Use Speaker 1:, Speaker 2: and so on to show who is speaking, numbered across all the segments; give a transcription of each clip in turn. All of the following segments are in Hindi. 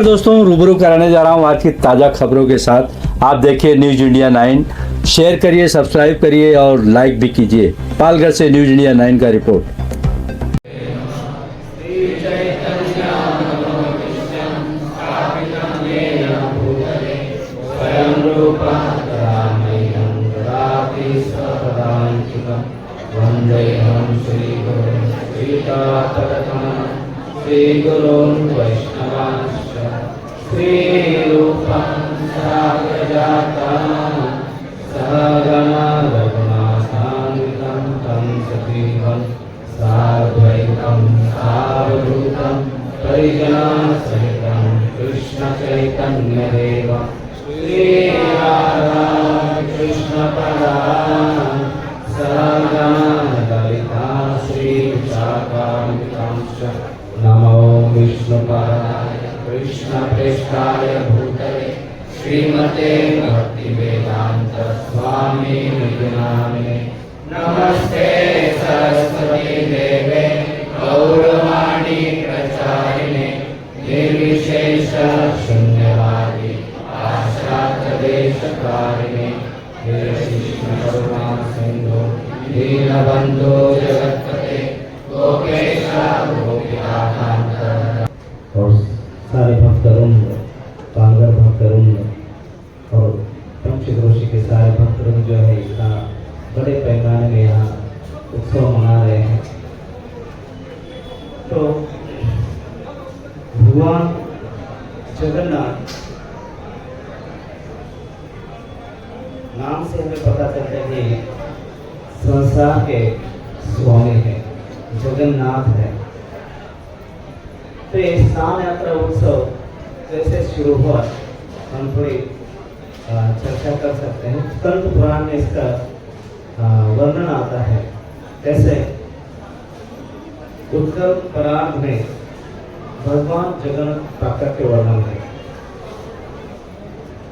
Speaker 1: दोस्तों रूबरू कराने जा रहा हूँ आज की ताज़ा खबरों के साथ। आप देखिए न्यूज़ इंडिया 9, शेयर करिए, सब्सक्राइब करिए और लाइक भी कीजिए। पालघर से न्यूज़ इंडिया 9 का रिपोर्ट।
Speaker 2: श्रीगुरून् वैष्णवांश्च श्रीरूपं साग्रजातं सहगणा रघुनाथान्वितं तं सजीवं साद्वैतं सावधूतं परिजनसहितं कृष्णचैतन्यदेवं श्रीराधा कृष्णपदां सहगणा ललिता श्रीविशाखान्वितांश्च नमो विष्णुपादाय कृष्णप्रेष्ठाय भूतले श्रीमते भक्तिवेदांत स्वामी नामिने नमस्ते सरस्वती देवे गौरवाणी प्रचारिणे निर्विशेष शून्यवादी आशादेशकारिणे हे कृष्ण करुणा सिंधु दीनबंधु जगत्पते गोपेशा और सारे भक्तवृंद, पालघर भक्तवृंद और पंचक्रोशी के सारे भक्तवृंद जो है इतना बड़े पैमाने में यहाँ उत्सव मना रहे हैं। तो भगवान जगन्नाथ नाम से हमें पता चलता है कि संसार के स्वामी है, जगन्नाथ है। तो ये स्नान यात्रा उत्सव कैसे शुरू हुआ हम थोड़ी चर्चा कर सकते हैं। स्कंद पुराण में इसका वर्णन आता है। कैसे उत्तर परार्ध में भगवान जगन्नाथ प्राकट्य वर्णन है।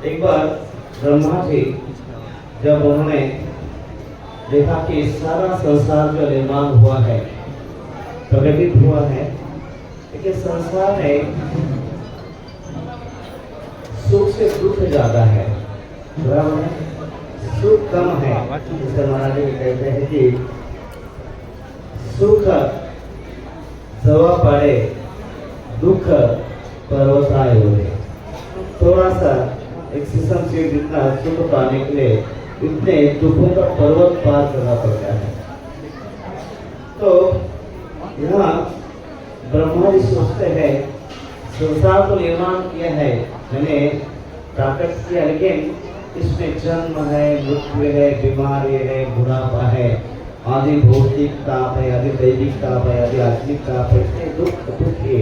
Speaker 2: एक बार ब्रह्मा जी जब उन्होंने देखा कि सारा संसार जो निर्माण हुआ है, प्रकटित हुआ है, लेकिन संसार में सुख से दुख ज्यादा है, बराबर है, सुख कम है। जैसे महाराज जी कहते हैं कि सुख सवा पड़े दुख पर्वताए हुए। थोड़ा सा एक शीशम से जितना सुख पाने के लिए इतने दुखों का पर्वत पार करना पड़ता है। तो यहाँ ब्रह्मा जी सोचते हैं संसार को निर्माण किया है, मैंने प्राकट किया, लेकिन इसमें जन्म है, मृत्यु है, बीमारी है, बुढ़ापा है, आदि भौतिक ताप है, आदि दैविक ताप है, आदि आत्मिक ताप है, इतने दुख है।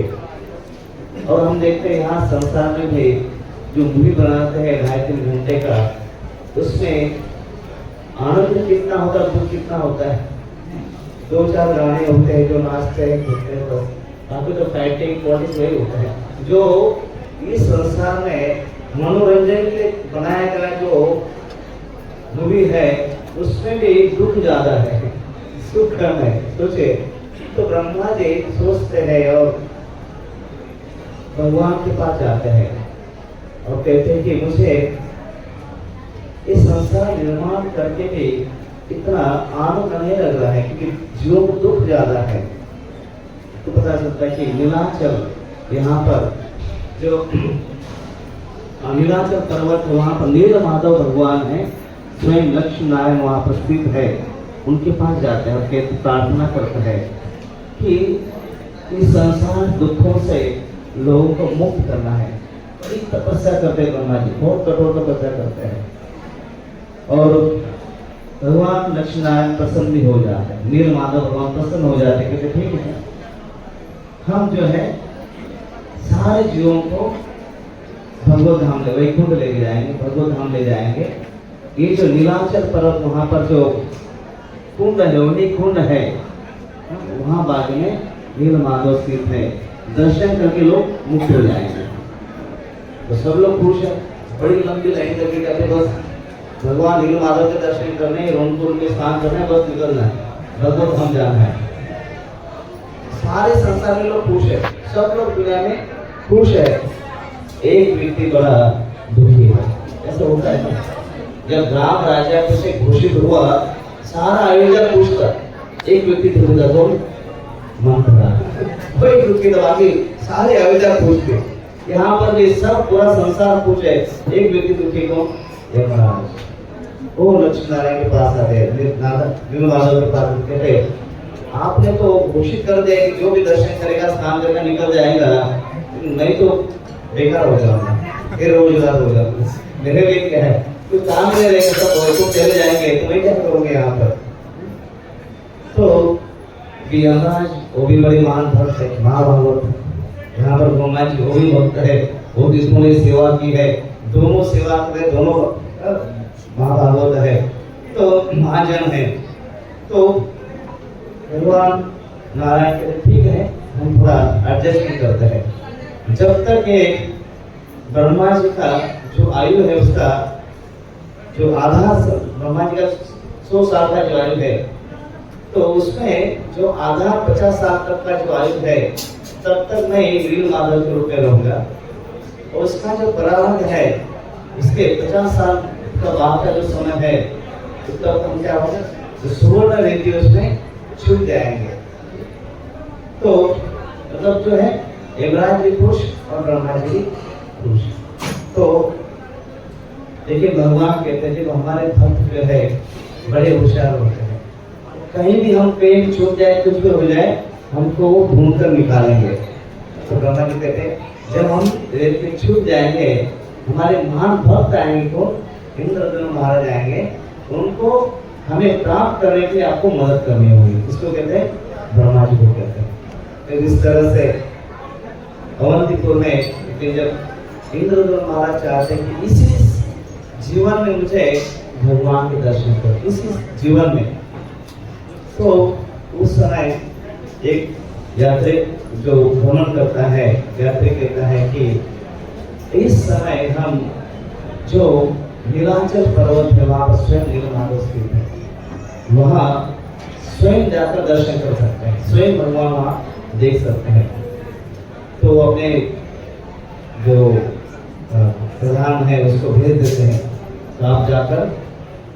Speaker 2: और हम देखते हैं यहाँ संसार में भी जो मूवी बनाते हैं 2.5-3 घंटे का, उसमें आनंद कितना होता है, दुख कितना होता है। 2-4 गाने होते हैं जो नाचते हैं, घूमते हैं, बस बाकी तो फाइटिंग पॉलिटिक्स वही होता है। जो इस संसार में मनोरंजन के लिए बनाया गया जो मूवी है उसमें भी दुख ज्यादा है, सुख कम है। सोचिए, तो ब्रह्मा जी सोचते हैं और भगवान के पास जाते हैं और कहते हैं कि मुझे इस संसार निर्माण करके भी इतना आनंद नहीं लग रहा है, क्योंकि जीवों को दुख ज्यादा है। तो पता चलता है कि नीलाचल, यहाँ पर जो नीलाचल पर्वत, वहाँ पर नील माधव भगवान है, स्वयं लक्ष्मी नारायण वहाँ पर स्थित है। उनके पास जाते हैं और कहते प्रार्थना करते हैं कि इस संसार दुखों से लोगों को मुक्त करना है। बड़ी तपस्या करते हैं ब्रह्मा जी, बहुत कठोर तपस्या करते हैं और भगवान लक्ष्मी नारायण प्रसन्न भी हो जाते हैं। नील माधव भगवान प्रसन्न हो जाते हैं, कहते ठीक है, हम जो है सारे जीवों को भगवत धाम ले, वैकुंठ लेके जाएंगे, भगवत धाम ले जाएंगे। ये जो नीलाचल पर्वत, वहां पर जो कुंड है, वही कुंड है, वहां बाद में नील माधव स्थित है। दर्शन करके लोग मुक्त हो जाएंगे। तो सब लोग खुश है, बड़ी लंबी लाइन लगी करके बस भगवान नील माधव के दर्शन करने, रौनपुर में स्नान करने, बस निकलना है, भगवत धाम जाना है। सारे संसार में लोग खुश है, सब लोग दुनिया में खुश है। एक व्यक्ति बड़ा दुखी है। ऐसा होता है ना, जब राम राजा से घोषित हुआ, सारा अयोध्या पूछता, एक व्यक्ति दुखी था, कौन? मंथरा। वही दुखी था, बाकी सारे अयोध्या पूछते। यहाँ पर भी सब पूरा संसार पूछे, एक व्यक्ति दुखी कौन? यमराज। वो लक्ष्मी नारायण के पास आते हैं, नीलमाधव के पास कहते, आपने तो घोषित कर दिया कि जो भी दर्शन करेगा स्नान करके निकल जाएगा, नहीं तो बेकार हो जाएगा, फिर रोजगार होगा। मेरे लिए क्या है, कुछ काम नहीं रहेगा, सब तो चले जाएंगे, तो मैं क्या करूँगा यहाँ पर? तो यमराज वो भी बड़ी महान भक्त है, महाभागवत। यहाँ पर ब्रह्मा जी वो भी भक्त है, वो भी इसने सेवा की है, दोनों सेवा करे, दोनों महाभागवत है, तो महाजन है। तो भगवान नारायण कहते ठीक है, हम थोड़ा एडजस्ट भी करते हैं। जब तक ये ब्रह्मा जी का जो आयु है, उसका जो आधा, ब्रह्मा जी का 100 साल का जो आयु है, तो उसमें जो आधा 50 साल तक का जो आयु है, तब तक मैं नीलमाधव के रूप में रहूंगा। और उसका जो प्रारंभ है, उसके 50 साल का बाद का जो समय है, तब हम क्या होगा, तो सुवर्ण रीति उसमें छूट जाएंगे। तो मतलब जो है, यमराज भी खुश और ब्रह्मा जी भी खुश। तो देखिए, भगवान कहते हैं जब हमारे भक्त जो है बड़े होशियार होते हैं, कहीं भी हम पेड़ छूट जाए, कुछ भी हो जाए, हमको वो ढूंढ कर निकालेंगे। तो ब्रह्मा जी कहते हैं जब हम रेत में छूट जाएंगे, हमारे महान भक्त आएंगे, को इंद्रधनु महाराज आएंगे, उनको हमें प्राप्त करने के लिए आपको मदद करनी होगी। इसको कहते हैं, ब्रह्मा जी को कहते हैं। तो इस तरह से अवंतीपुर में जब इंद्रधनु महाराज चाहते हैं कि इसी जीवन में मुझे भगवान के दर्शन कर, इसी जीवन में, तो उस समय एक यात्री जो भ्रमण करता है, यात्री कहता है कि इस समय हम जो नीलांचल पर्वत है, वहाँ पर स्वयं नीलमाधव स्थित है, वहाँ स्वयं जाकर दर्शन कर सकते हैं, स्वयं भगवान वहाँ देख सकते हैं। तो अपने जो प्रधान है उसको भेज देते हैं, तो आप जाकर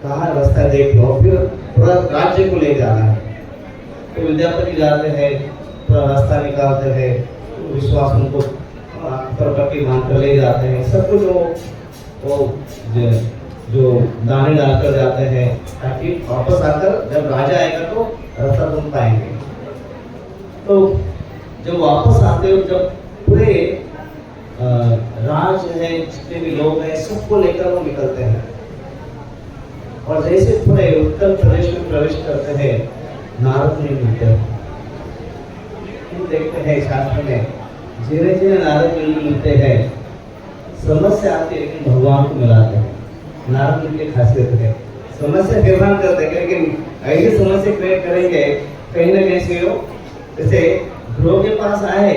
Speaker 2: कहाँ रास्ता देख लो, फिर पूरा राज्य को ले जाना है। तो विद्यापति जाते हैं, पूरा रास्ता निकालते हैं, विश्वास उनको प्रकटी मानकर ले जाते हैं, सब कुछ वो जो दाने डालकर जाते हैं, ताकि वापस आकर जब राजा आएगा तो रास्ता तुम पाएंगे। तो जब वापस आते हो, जब पूरे राज है, जितने भी लोग हैं, सबको लेकर वो निकलते हैं, और जैसे थोड़े उत्तर प्रदेश में प्रवेश करते हैं, नारद नहीं मिलते हैं। देखते हैं शास्त्र में, धीरे धीरे नारद मिलते हैं, समस्या आती है, लेकिन भगवान को मिलाते हैं। नारद की खासियत है, समस्या निर्माण करते हैं, लेकिन ऐसी समस्या क्रिएट करेंगे कहीं ना कहीं से हो। जैसे ध्रुव के पास आए,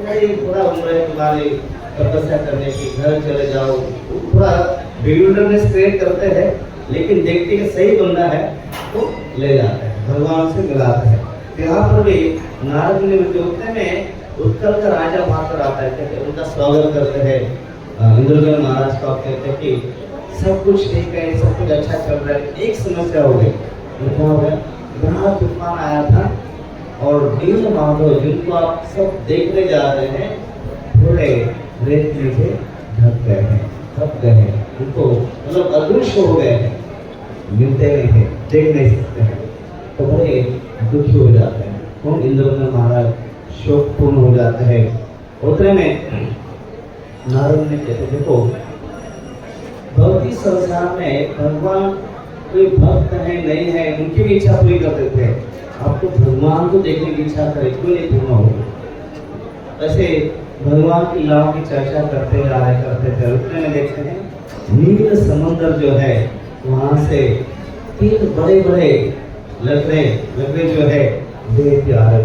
Speaker 2: पूरा उम्र है तुम्हारी तपस्या करने की, घर चले जाओ, पूरा विल्डरनेस क्रिएट करते हैं, लेकिन देखते कि सही बंदा है तो ले जाते हैं, भगवान से मिलाते हैं। यहाँ पर भी नारद ने उतने में उत्कल का राजा वहां पर आता है, कहते उनका स्वागत करते हैं, इंद्रधनु महाराज को कहते हैं कि सब कुछ ठीक है, सब कुछ अच्छा चल रहा है, एक समस्या हो गई। क्या हो गया, बड़ा तूफान आया था, और नीलमाधव जिनको आप सब देखने जा रहे हैं, थोड़े रेत नीचे ढक गए हैं, थक गए हैं, उनको मतलब अदृश्य हो गए हैं, मिलते नहीं थे, देख नहीं सकते हैं, तो बड़े दुखी हो जाते हैं। कौन? इंद्रधनु महाराज शोकपूर्ण हो जाते हैं। उतने में नारद ने कहते देखो, भौतिक संसार में भगवान कोई भक्त है नहीं है, उनकी भी इच्छा पूरी कर देते हैं, आपको भगवान को देखने की इच्छा करे, क्यों नहीं पूर्ण होगी। ऐसे भगवान की लीलाओं की चर्चा करते जा रहे, करते थे, उतने में देखते हैं नील समंदर जो है, वहां से 3 बड़े बड़े लकड़े जो है देख आ रहे,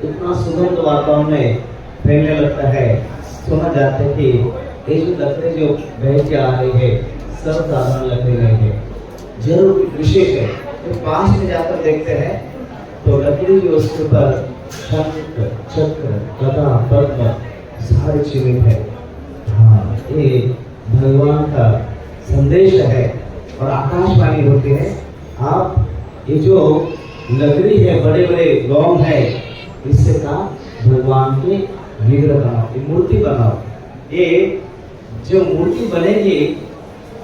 Speaker 2: इतना सुगंध वातावरण में फैलने लगता है। सुना जाता है कि ये जो लकड़े जो बह के आ रही है, सब साधारण लकड़े नहीं है, जरूर विशेष है। तो पास में जाकर देखते हैं तो लकड़ी जो उसके ऊपर शंख, चक्र, गदा, पद्म सारे जीवित है। हाँ, ये भगवान का संदेश है और आकाशवाणी होती है। आप ये जो लकड़ी है, बड़े बड़े लौंग है, इससे का भगवान के विग्रह बनाओ, ये मूर्ति बनाओ। ये जो मूर्ति बनेगी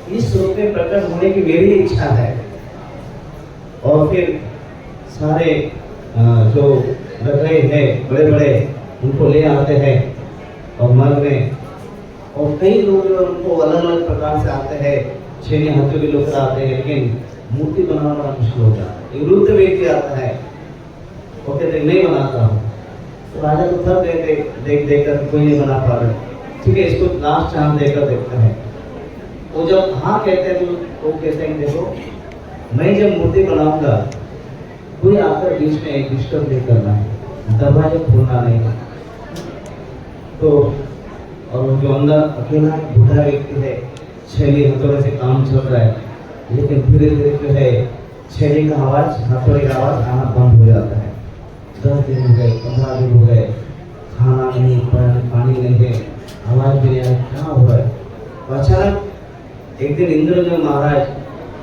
Speaker 2: इस रूप में प्रकट होने की मेरी इच्छा है। और फिर सारे जो लकड़े हैं बड़े बड़े उनको ले आते हैं और मग में, और कई लोग उनको अलग अलग प्रकार से आते हैं, छेनी हाथों के लोग आते हैं, लेकिन मूर्ति बनाना बड़ा मुश्किल होता है। एक वृद्ध व्यक्ति आता है, वो कहते नहीं बनाता हूँ, तो राजा को थक देख कर कोई नहीं बना पा रहे, ठीक है इसको लास्ट चांस देकर देखते हैं। वो जब हाँ कहते हैं तो वो कहते हैं देखो मैं जब मूर्ति बनाऊंगा कोई आकर बीच में एक डिस्टर्ब नहीं करना है, दरवाजा खोलना नहीं है। तो और जो अंदर अकेला बूढ़ा व्यक्ति है, छेली हथौड़े से काम चल रहा है, लेकिन धीरे धीरे जो है छेली का आवाज, हथौड़े का आवाज आना बंद हो जाता है। 10 दिन हो गए, 15 दिन हो गए, खाना नहीं, पानी नहीं है, आवाज भी नहीं आ रही, क्या हो रहा है। तो अचानक एक दिन इंद्रदेव महाराज,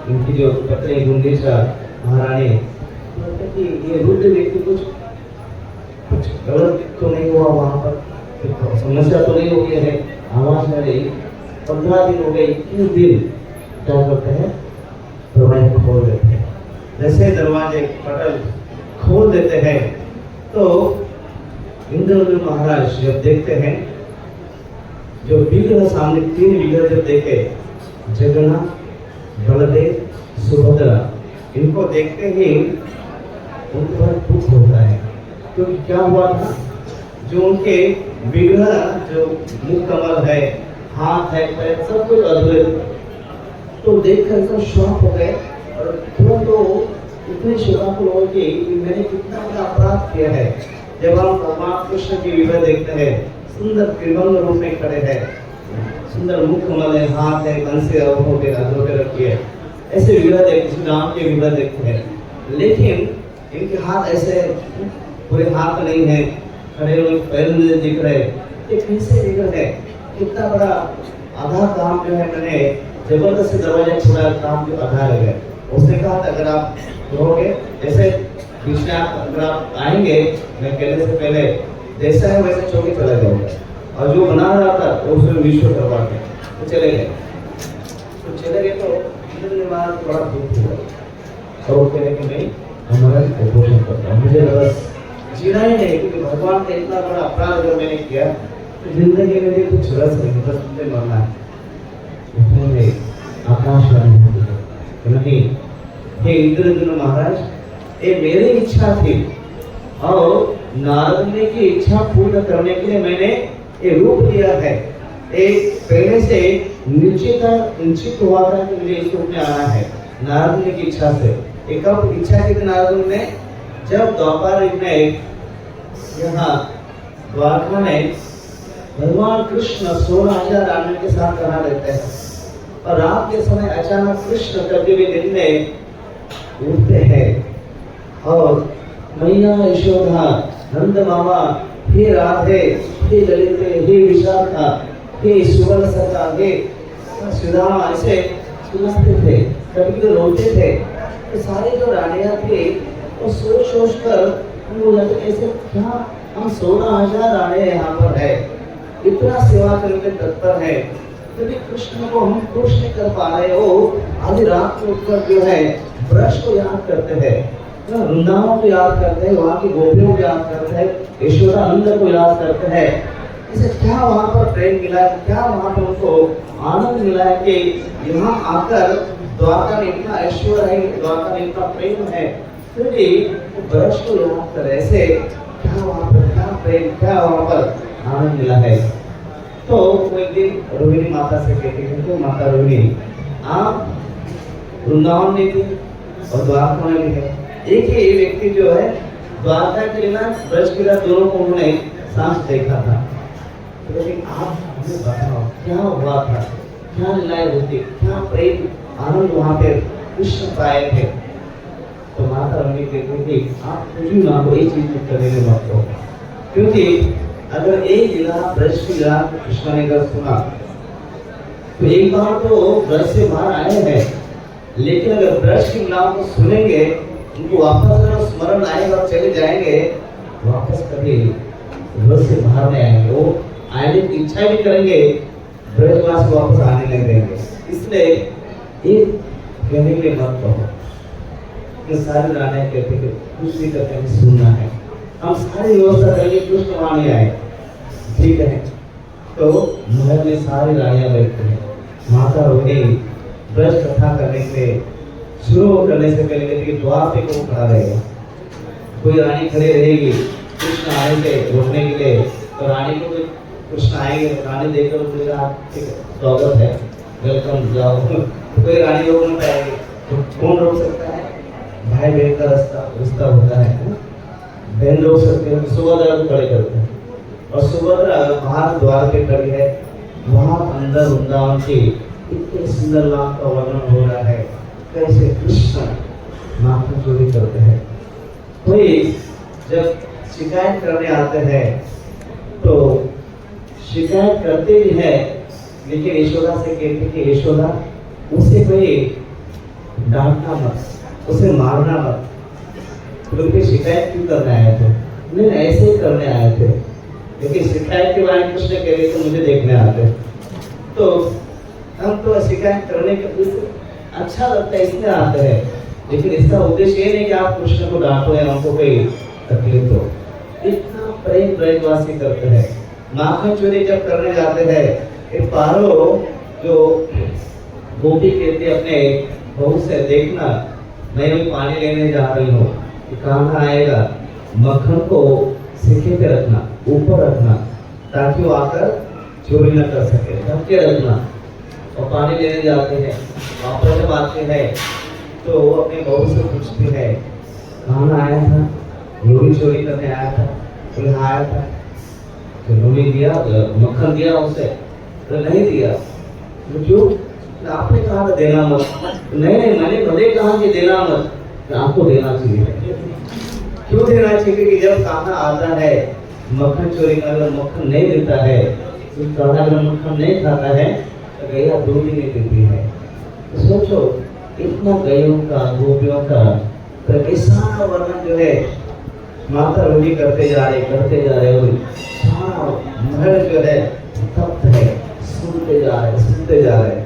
Speaker 2: इनकी जो पत्नी गुंडीचा महारानी, कि ये वृद्ध व्यक्ति कुछ गलत तो नहीं हुआ, वहाँ पर समस्या तो नहीं हो गई है, आवाज नहीं रही। 15 दिन हो गए, 21 दिन क्या करते हैं, दरवाजे खोल देते हैं। जैसे दरवाजे पटल खोल देते हैं तो इंद्रदेव महाराज जब देखते हैं, जो विग्रह सामने 3 विग्रह जब देखे, जगन्नाथ, बलदेव, सुभद्रा, इनको देखते ही उनको बड़ा दुख होता है। क्योंकि क्या हुआ था, जो उनके विग्रह, जो मुख कमल है, हाथ है, पैर, सब कुछ अधूरे थे। तो देखकर एकदम शॉक हो गए और तुरंत तो इतने शोकाकुल हो गए कि मैंने कितना बड़ा अपराध किया है। जब हम भगवान कृष्ण की विग्रह देखते हैं, सुंदर त्रिभंग रूप में खड़े हैं, सुंदर मुख कमल है, हाथ है, कंस से अधोटे रखी है, ऐसे विग्रह देखते, राम के विग्रह देखते हैं, लेकिन इनके हाथ ऐसे पूरे हाथ नहीं है, खड़े हुए पैर में दिख रहे, ये कैसे विग्रह है। कितना बड़ा आधा काम जो है मैंने जबरदस्ती दरवाजा खोला, काम जो आधा रह गया। उसने कहा था अगर आप रहोगे ऐसे बीच में, अगर आप आएंगे मैं कहने से पहले जैसा है वैसे छोड़ के चला जाऊंगा। और जो बना रहा था वो उसमें विश्व करवा के तो चले गए। तो चले गए तो इंद्र महाराज बड़ा दुख हुआ और वो कह रहे कि नहीं, हमारा पोषण करता हूँ, मुझे लगा जीना ही नहीं, क्योंकि भगवान का इतना बड़ा अपराध अगर मैंने किया तो जिंदगी में भी कुछ रस नहीं, बस मुझे मरना है। उन्होंने आकाशवाणी नहीं, हे इंद्रदेव महाराज, ये मेरी इच्छा थी और नारद ने की इच्छा पूर्ण करने के लिए मैंने ये रूप लिया है। एक पहले से निश्चित हुआ था कि मुझे इस रूप में आना है, नारद की इच्छा से। एक अब इच्छा की नारद ने, जब द्वापर युग में यहाँ द्वारका में भगवान कृष्ण 16,000 रानी के साथ कहा रहते हैं, और रात के समय अचानक कृष्ण कभी भी दिन में उठते हैं और मैया यशोदा, नंद मामा, हे राधे, हे ललिते, हे विशाखा, हे सुवर्णसखा, हे सुदामा, ऐसे सुनाते थे, कभी तो रोते थे। तो सारे जो रानियां थे वो सोच कर उनको लगता ऐसे क्या हम 16,000 रानियां यहाँ पर है, इतना सेवा करने में तत्पर है, यदि कृष्ण को हम खुश नहीं कर पा रहे हो, आधी रात को उठकर जो है ब्रज को याद करते हैं, वृंदावन को याद करते हैं, वहाँ की गोपियों को याद करते हैं, यशोदा नंद को याद करते हैं। इसे क्या वहाँ पर प्रेम मिला है, क्या वहाँ पर उनको आनंद मिला है कि यहाँ आकर द्वारका में इतना ऐश्वर्य है, द्वारका में इतना प्रेम है, फिर भी ब्रज को याद कर, ऐसे क्या वहाँ पर क्या प्रेम, क्या वहाँ पर आनंद मिला है। तो वो एक दिन रोहिणी माता से कहती है, तो माता रोहिणी आप वृंदावन में थी और द्वारका में भी है, एक ही व्यक्ति जो है द्वारका के लिए ब्रज के दोनों को उन्होंने सांस देखा था, तो लेकिन आप हमें बताओ क्या हुआ था, क्या लीलाएं होती, क्या प्रेम आनंद वहाँ पे कृष्ण पाए थे। तो माता रानी कहती थी आप कुछ भी मांगो, एक चीज करने में मत हो, क्योंकि अगर एक लीला ब्रज की लीला कृष्ण ने अगर सुना तो एक बार तो ब्रज से बाहर आए हैं, लेकिन अगर ब्रज की लीला को सुनेंगे उनको वापस अगर स्मरण आएगा और चले जाएंगे, वापस कभी ब्रज से बाहर नहीं आएंगे। वो आने की इच्छा भी करेंगे, ब्रजवास वापस आने नहीं देंगे। इसलिए एक कहने के लिए मत कहो कि सारे राणे कहते कि कुछ भी करके हमें सुनना है, हम सारी व्यवस्था करेंगे, कृष्ण वहां नहीं आए, ठीक है। तो महल में सारी रानियां बैठती हैं, माता रोहिणी ब्रज कथा करने के शुरू करने से पहले कहती है द्वार पे कौन खड़ा रहेगा, कोई रानी खड़ी रहेगी कृष्ण आए थे रोकने के लिए, तो रानी को तो कृष्ण आएंगे, रानी देखकर बोलेगा स्वागत है, वेलकम, जाओ। कोई रानी रोक नहीं पाएगी, तो कौन रोक सकता है? भाई बहन का रिश्ता होता है ना? बहन रोक सकते हैं, सुभद्रा को खड़े करते हैं, और सुभद्रा बाहर द्वार पे खड़ी है, वहां अंदर वृंदावन की इतने सुंदर लाभ का वर्णन हो रहा है, कैसे कृष्ण माखन चोरी करते हैं। कोई जब शिकायत करने आते हैं तो शिकायत करते भी है, लेकिन यशोदा से कहते कि यशोदा उसे कोई डांटना मत, उसे मारना मत, क्योंकि शिकायत क्यों करने आए थे? नहीं, ऐसे ही करने आए थे, लेकिन शिकायत के बारे में कुछ नहीं कह रहे तो मुझे देखने आते। तो हम तो शिकायत करने के अच्छा लगता है इसलिए आते हैं, लेकिन इसका उद्देश्य ये नहीं कि आप कृष्ण को डांटो या हमको कोई तकलीफ हो। इतना प्रेम ब्रजवासी करते हैं। माखन चोरी जब करने जाते हैं, एक पारो जो गोपी कहते अपने बहू से, देखना मैं भी पानी लेने जा रही हूँ, कहाँ आएगा, मक्खन को सिक्के पे रखना, ऊपर रखना, ताकि वो आकर चोरी न कर सके, ढक के रखना। और पानी लेने जाते हैं, वापस जब आते हैं तो अपने बहू से पूछती है कहाँ आया था, लोरी चोरी करने आया था, तो यहाँ आया था, तो लोरी दिया, मक्खन दिया उसे, तो नहीं दिया, तो क्यों? आपने कहा था देना मत, नहीं मैंने भले कहा कि देना मत, तो आपको देना चाहिए। क्यों देना चाहिए? कि जब खाना आता है मक्खन चोरी का, अगर मक्खन नहीं देता है तो कान्हा अगर मक्खन नहीं खाता है तो गैया दूध ही नहीं देती है। तो सोचो इतना गैयों का, गोपियों का सारा वर्णन जो है माता रोहिणी करते जा रहे, और सारा महल जो है तप्त है, सुनते जा रहे।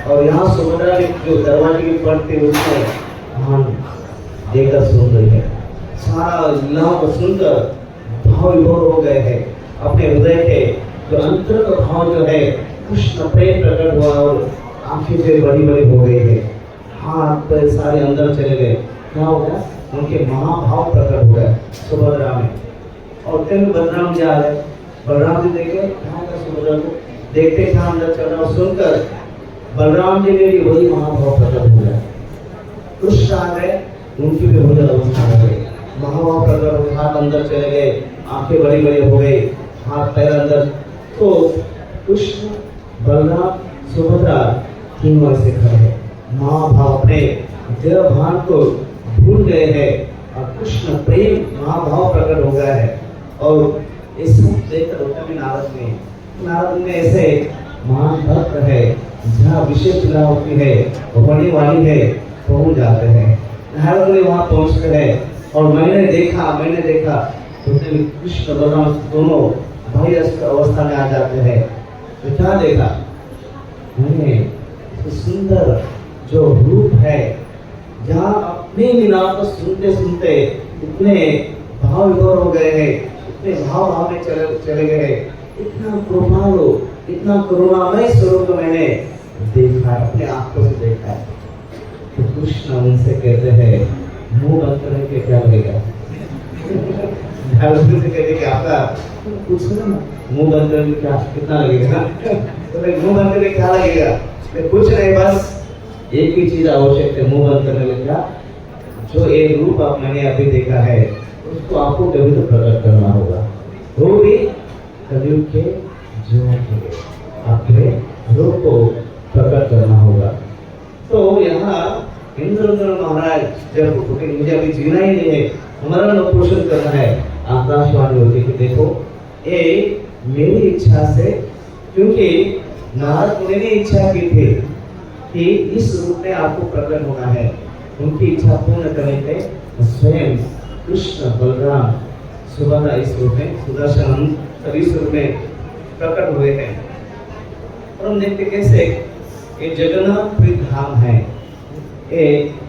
Speaker 2: और यहाँ सुभद्रा ने जो दरवाजे की पड़ती उसमें ध्यान देकर सुन रही है, सारा लीलाओं को सुनकर भाव विभोर हो गए हैं। अपने हृदय के जो अंतर का भाव जो है कृष्ण प्रेम प्रकट हुआ, और आंखें से बड़ी बड़ी हो गई है, हाथ पैर सारे अंदर चले गए। क्या हो गया? उनके महाभाव प्रकट हो गए सुभद्रा में। और फिर बलराम जी आ गए, बलराम जी देखे कहाँ का सुभद्रा को देखते थे अंदर चल रहा, सुनकर बलराम जी ने भी वही महाभाव प्रकट हो गया। कृष्ण आ गए, उनकी भी वही अवस्था हो गई, महाभाव प्रकट हो, हाथ अंदर चले गए, आंखें बड़ी बड़ी हो गई, हाथ पैर अंदर। तो कृष्ण बलराम सुभद्रा तीनों ऐसे खड़े हैं, महाभाव अपने देह भान को भूल गए हैं, और कृष्ण प्रेम महाभाव प्रकट हो गया है। और इस देखकर होता भी नारद में ऐसे महान भक्त है, जहाँ विशेष लीला होती है, होने वाली है, पहुंच जाते हैं। नारद ने वहाँ पहुँचते हैं, और मैंने देखा तो कृष्ण बलराम दोनों भाई अवस्था में आ जाते हैं। तो क्या देखा मैंने? तो सुंदर जो रूप है, जहाँ अपनी लीला को सुनते सुनते इतने भाव विभोर हो गए हैं, इतने भाव में चले गए हैं, इतना कृपालु, इतना करुणामय स्वरूप मैंने देखा है, अपने आंखों से देखा है। तो कृष्ण उनसे कहते हैं मुंह बंद करने के क्या लगेगा? से कहते कि आपका कुछ ना मुंह बंद करने क्या कितना लगेगा? तो मुंह बंद करने क्या लगेगा? तो कुछ नहीं, बस एक ही चीज आवश्यक है मुंह बंद करने में। क्या? जो एक रूप आप मैंने अभी देखा है उसको आपको कभी तो प्रकट करना होगा, वो भी कलयुग के जीवन के आपके रूप को प्रकट करना होगा। तो यहाँ इंद्रधनुष महाराज जब मुझे अभी जीना ही नहीं है, हमारा लोग पोषण करना है, आकाशवाणी होती कि देखो ये मेरी इच्छा से, क्योंकि नारद मुनि ने इच्छा की थी कि इस रूप में आपको प्रकट होना है। उनकी इच्छा पूर्ण करने के स्वयं कृष्ण बलराम सुभद्रा इस रूप में, सुदर्शन सभी इस रूप में प्रकट हुए हैं। और हम देखते कैसे ये जगन्नाथपुरी धाम है, ये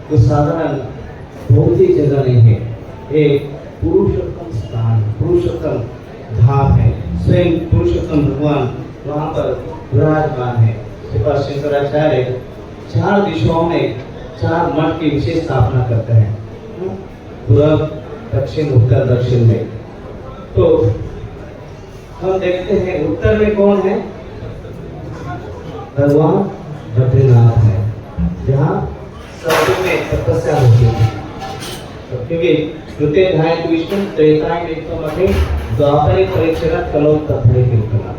Speaker 2: कोई साधारण भौतिक जगह नहीं है, ये पुरुषोत्तम स्थान, पुरुषोत्तम धाम है। स्वयं पुरुषोत्तम भगवान वहाँ पर विराजमान है। श्रीपाद शंकराचार्य 4 दिशाओं में 4 मठ की विशेष स्थापना करते हैं, पूर्व दक्षिण उत्तर दक्षिण में। तो हम देखते हैं उत्तर में कौन है, भगवान बद्रीनाथ है, जहाँ सब में तपस्या होती है। तो क्योंकि तृतीयाध्याय विष्णु त्रेताय द्वापर परीक्षण कलो तत्व कीर्तना,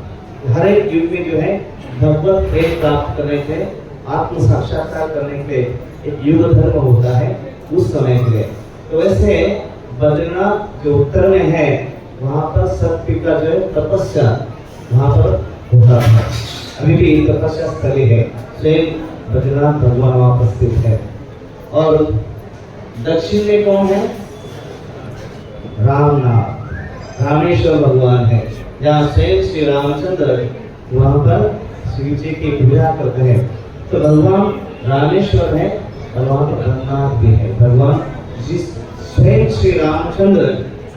Speaker 2: हर एक युग में जो है भगवत प्रेम प्राप्त करने के, आत्म साक्षात्कार करने के एक युग धर्म होता है उस समय के लिए। तो वैसे बद्रीनाथ जो उत्तर में है, वहाँ पर सत्य का जो तपस्या वहाँ पर होता है। अभी भी तपस्या स्थली है, स्वयं बद्रीनाथ भगवान वहाँ पर स्थित है। और दक्षिण में कौन है, रामनाथ, रामेश्वर भगवान है, जहाँ स्वयं श्री रामचंद्र वहाँ पर शिव जी की पूजा करते हैं। तो भगवान रामेश्वर है और वहाँ पर रघुनाथ भी है। भगवान जिस स्वयं श्री रामचंद्र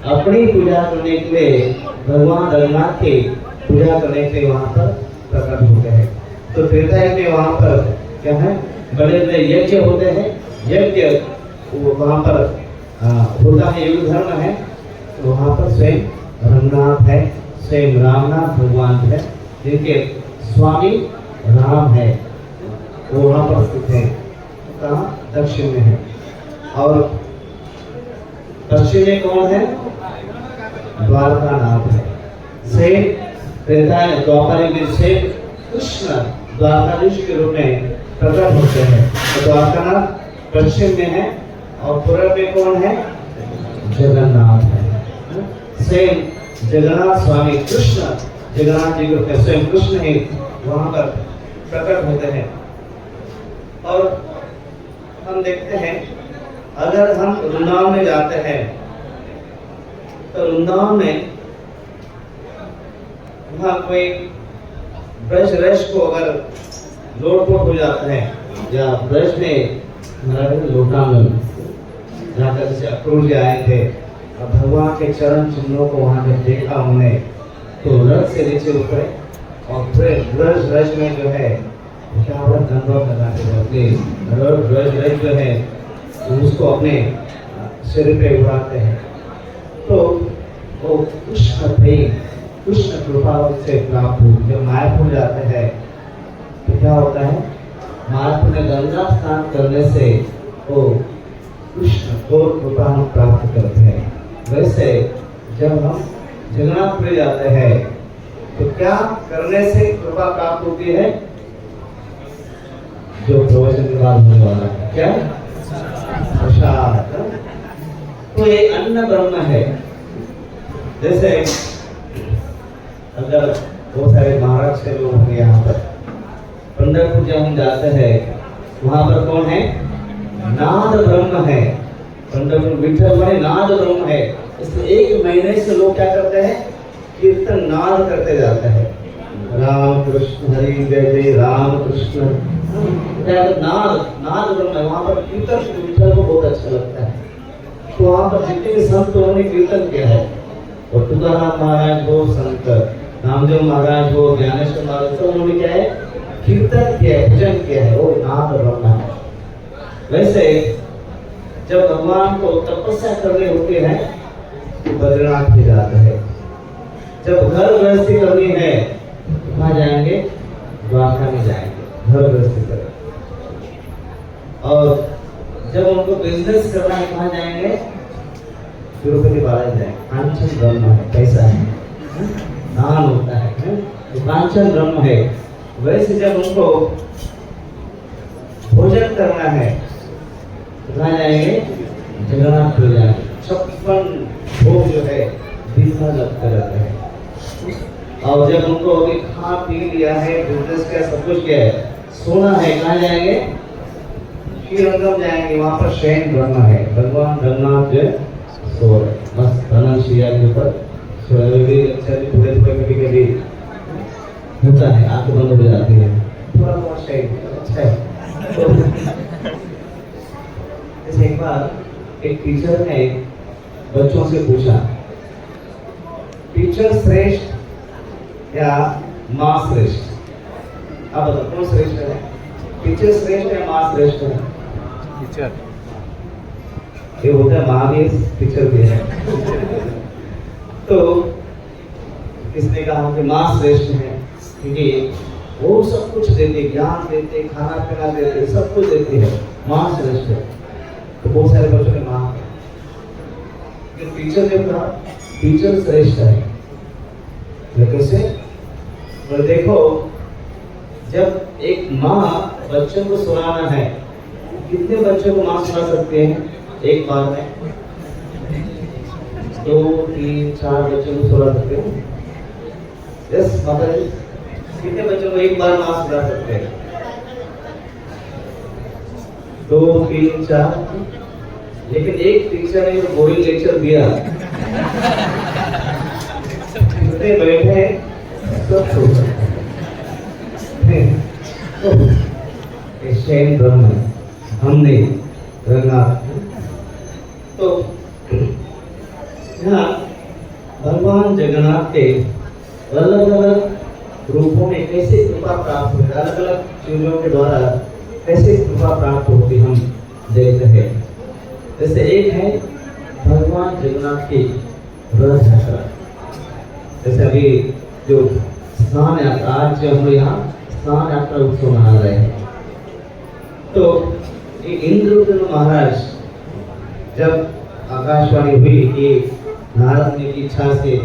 Speaker 2: अपनी पूजा करने के लिए भगवान रघुनाथ की पूजा करने के लिए वहाँ पर प्रकट होते हैं। तो त्रेता युग में वहाँ पर क्या है, बड़े बड़े यज्ञ होते हैं, यज्ञ वहाँ पर होता है, युग धर्म है। तो वहाँ पर स्वयं रघुनाथ है, स्वयं रामनाथ भगवान है, जिनके स्वामी राम है, वो वहाँ पर स्थित है। कहाँ, दक्षिण में है। और पश्चिम में कौन है, द्वारका नाथ है। से द्वापर में से कृष्ण द्वारकाधीश के रूप में प्रकट होते हैं। तो द्वारकानाथ पश्चिम में है और पूर्व में कौन है, जगन्नाथ है। स्वयं जगन्नाथ स्वामी कृष्ण, जगन्नाथ जी के स्वयं कृष्ण ही वहाँ पर प्रकट होते हैं। और हम देखते हैं अगर हम वृंदावन में जाते हैं तो वृंदावन में वहाँ कोई ब्रज रश को अगर लोटपोट हो जाता है, या ब्रज में लोटा में जाकर जैसे अक्रूर जी आए थे और भगवान के चरण चिन्हों को वहाँ जब देखा उन्होंने, तो रथ से नीचे उतरे और फिर ब्रज रश में जो है क्या हुआ, दंडवत लगाते थे, ब्रज रश जो है उसको अपने सिर पे उड़ाते हैं। तो वो कृष्ण प्रेम, कृष्ण कृपा से प्राप्त हो। जब मायापुर जाते हैं तो क्या होता है, मायापुर में गंगा स्नान करने से वो कृष्ण को कृपा हम प्राप्त करते हैं। वैसे जब हम जगन्नाथपुरी जाते हैं तो क्या करने से कृपा प्राप्त होती है, जो प्रवचन के बाद होने वाला है, क्या प्रसाद। तो ये अन्न ब्रह्म है। जैसे अगर बहुत सारे महाराष्ट्र से लोग होंगे यहाँ पर, पंढरपुर जब हम जाते हैं वहाँ पर कौन है, नाद ब्रह्म है। पंढरपुर विठल बने नाद ब्रह्म है। इसलिए 1 महीने से लोग क्या करते हैं, कीर्तन नाद करते जाते हैं, राम कृष्ण हरि जय जय राम कृष्ण, नाद नाद ब्रह्म है। वहाँ पर कीर्तन विठल को बहुत अच्छा लगता है। तो वहाँ पर जितने भी संत उन्होंने कीर्तन किया है, और तुकाराम महाराज हो, संत नामदेव महाराज हो, ज्ञानेश्वर महाराज, तो उन्होंने क्या है, कीर्तन किया है, भजन किया है, वो नाद ब्रह्म है। वैसे जब भगवान को तपस्या करनी होती है तो बद्रीनाथ भी जाते हैं। जब घर गृहस्थी करनी है तो कहाँ जाएंगे, द्वारका में जाएंगे घर गृहस्थी करें। और जब उनको बिजनेस करना है कहाँ जाएंगे, तिरुपति बालाजी जाएंगे। कांचन ब्रह्म है, कैसा है, दान होता है, तो कांचन ब्रह्म है। वैसे जब उनको भोजन करना है तो कहाँ जाएंगे, जगन्नाथपुरी जाएंगे। 56 भोग जो है दिन भर लगते रहते हैं। और जब उनको अभी खा पी लिया है, बिजनेस किया, सब कुछ किया है, सोना है, कहाँ जाएंगे? श्रीरंगम जाएंगे, वहां पर शयन करना है। भगवान जगन्नाथ जो सो रहे, बस धनंशिया के ऊपर भी अच्छा भी थोड़े थोड़े कभी कभी होता है, आंखें बंद हो जाती है, थोड़ा बहुत शयन अच्छा है। तो जैसे एक बार एक टीचर ने बच्चों से पूछा, टीचर श्रेष्ठ या माँ श्रेष्ठ? आप बताओ कौन श्रेष्ठ है? टीचर श्रेष्ठ या माँ श्रेष्ठ है?
Speaker 1: टीचर।
Speaker 2: ये होता है माँ भी, टीचर भी है। तो किसने कहा कि माँ श्रेष्ठ है, क्योंकि वो सब कुछ देते, ज्ञान देते, खाना पीना देते, सब कुछ देती है, माँ श्रेष्ठ है। तो बहुत सारे बच्चों ने माँ, टीचर ने कहा टीचर श्रेष्ठ है। कैसे? और देखो, जब एक माँ बच्चों को सुलाना है, कितने बच्चों को माँ सुला सकते हैं एक बार में? 2, 3, 4 बच्चों को सुला सकते हैं। यस माता जी, कितने बच्चों को एक बार माँ सुला सकते हैं? 2, 3, 4। लेकिन एक टीचर ने जो बोरिंग लेक्चर दिया, कितने बैठे सब सो शयन ब्रह्म हमने रंगनाथ। तो यहाँ भगवान जगन्नाथ के अलग अलग रूपों में कैसे कृपा प्राप्त होती है, अलग अलग चीजों के द्वारा कैसे कृपा प्राप्त होती हम देखते हैं। जैसे एक है भगवान जगन्नाथ की रथ यात्रा। जैसे अभी जो स्नान यात्रा, आज जो हम यहाँ स्नान यात्रा उत्सव मना रहे हैं, तो इंद्रद्युम्न महाराज जब आकाशवाणी हुई कि नारद ने की इच्छा से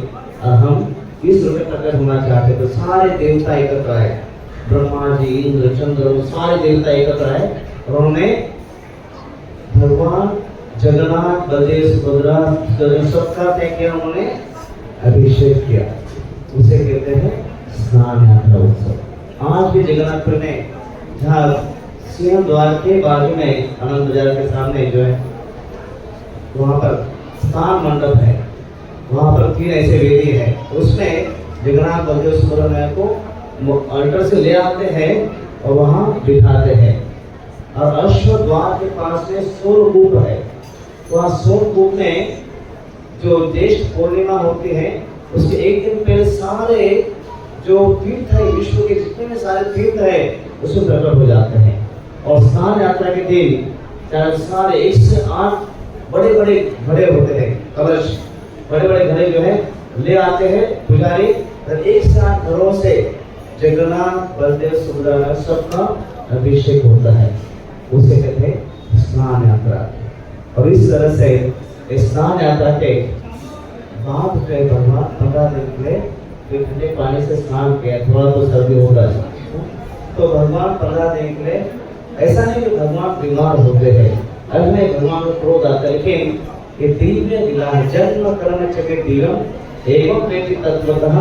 Speaker 2: हम इस रूप में प्रकट होना चाहते, तो सारे देवता एकत्र आए, ब्रह्मा जी, इंद्र, चंद्र, सारे देवता एकत्र आए और उन्होंने भगवान जगन्नाथ, बलदेव, सुभद्रा सबका तय किया, उन्होंने अभिषेक किया। उसे कहते हैं स्नान यात्रा उत्सव। आज भी जगन्नाथपुर में, जहाँ सिंह द्वार के बाजू में आनंद बाजार के सामने जो है, वहाँ पर स्नान मंडप है, वहाँ पर 3 ऐसे वेदी है, उसमें जगन्नाथ, बलदेव, सुभद्रा को अल्टर से ले आते हैं और वहाँ बिठाते हैं। और अश्व द्वार के पास में सोमकूप है, वहाँ सोमकूप में जो ज्येष्ठ पूर्णिमा होती है, उसके एक दिन पहले सारे जो तीर्थ है, विश्व के जितने भी सारे तीर्थ है, उसमें प्रकट हो जाते हैं। और स्नान यात्रा के दिन सारे 1 से 8 बड़े बड़े घड़े होते हैं, कलश, बड़े बड़े घड़े जो है ले आते हैं पुजारी, और 1 से 8 घरों से जगन्नाथ, बलदेव, सुभद्रा सबका अभिषेक होता है। उसे कहते हैं स्नान यात्रा। और इस तरह से स्नान यात्रा के बाद भगवान 15 दिन के लिए ठंडे पानी से स्नान किया, थोड़ा तो सर्दी होगा, तो भगवान 15 दिन के लिए, ऐसा नहीं कि भगवान बीमार होते हैं, अब में भगवान को क्रोध आता है, लेकिन ये दिव्य लीला है। जन्म कर्म चके दीवम एवं वेति तत्वतः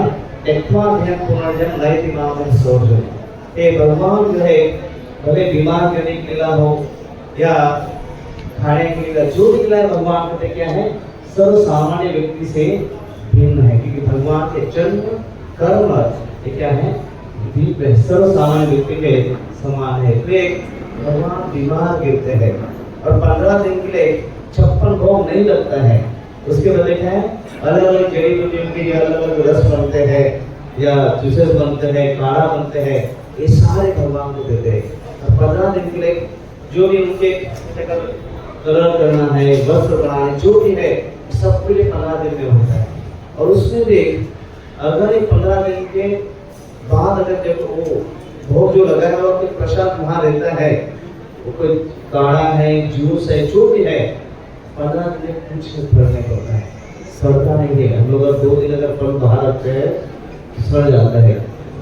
Speaker 2: त्यक्त्वा ध्यं पुनर्जन्म नयति मां सोर्जुन। ये भगवान जो है, भले बीमार करने की लीला हो या खाने की लीला, जो भी लीला भगवान करते क्या है, सर्व सामान्य व्यक्ति से भिन्न है, क्योंकि भगवान के जन्म कर्म ये क्या है, दिव्य, सर्व सामान्य व्यक्ति के समान है। वे भगवान बीमार गिरते हैं और 15 दिन के लिए 56 भोग नहीं लगता है, उसके बदले क्या है, अलग अलग जड़ी बूटियों के अलग अलग रस बनते हैं या जूसेस बनते हैं, काढ़ा बनते हैं, ये सारे भगवान को देते हैं। और 15 दिन के लिए जो भी उनके कलर करना है, वस्त्र बनाना है, जो भी है, सब के लिए 15 दिन में होता है। और उसमें भी अगर ये 15 दिन के बाद अगर जब वो भोग जो लगा है और प्रसाद वहाँ रहता है, वो कोई काढ़ा है, जूस है, जो भी है, 15 दिन कुछ फल नहीं होता है, सड़ता नहीं है। हम लोग अगर 2 दिन अगर फल बाहर रखते हैं सड़ जाता है,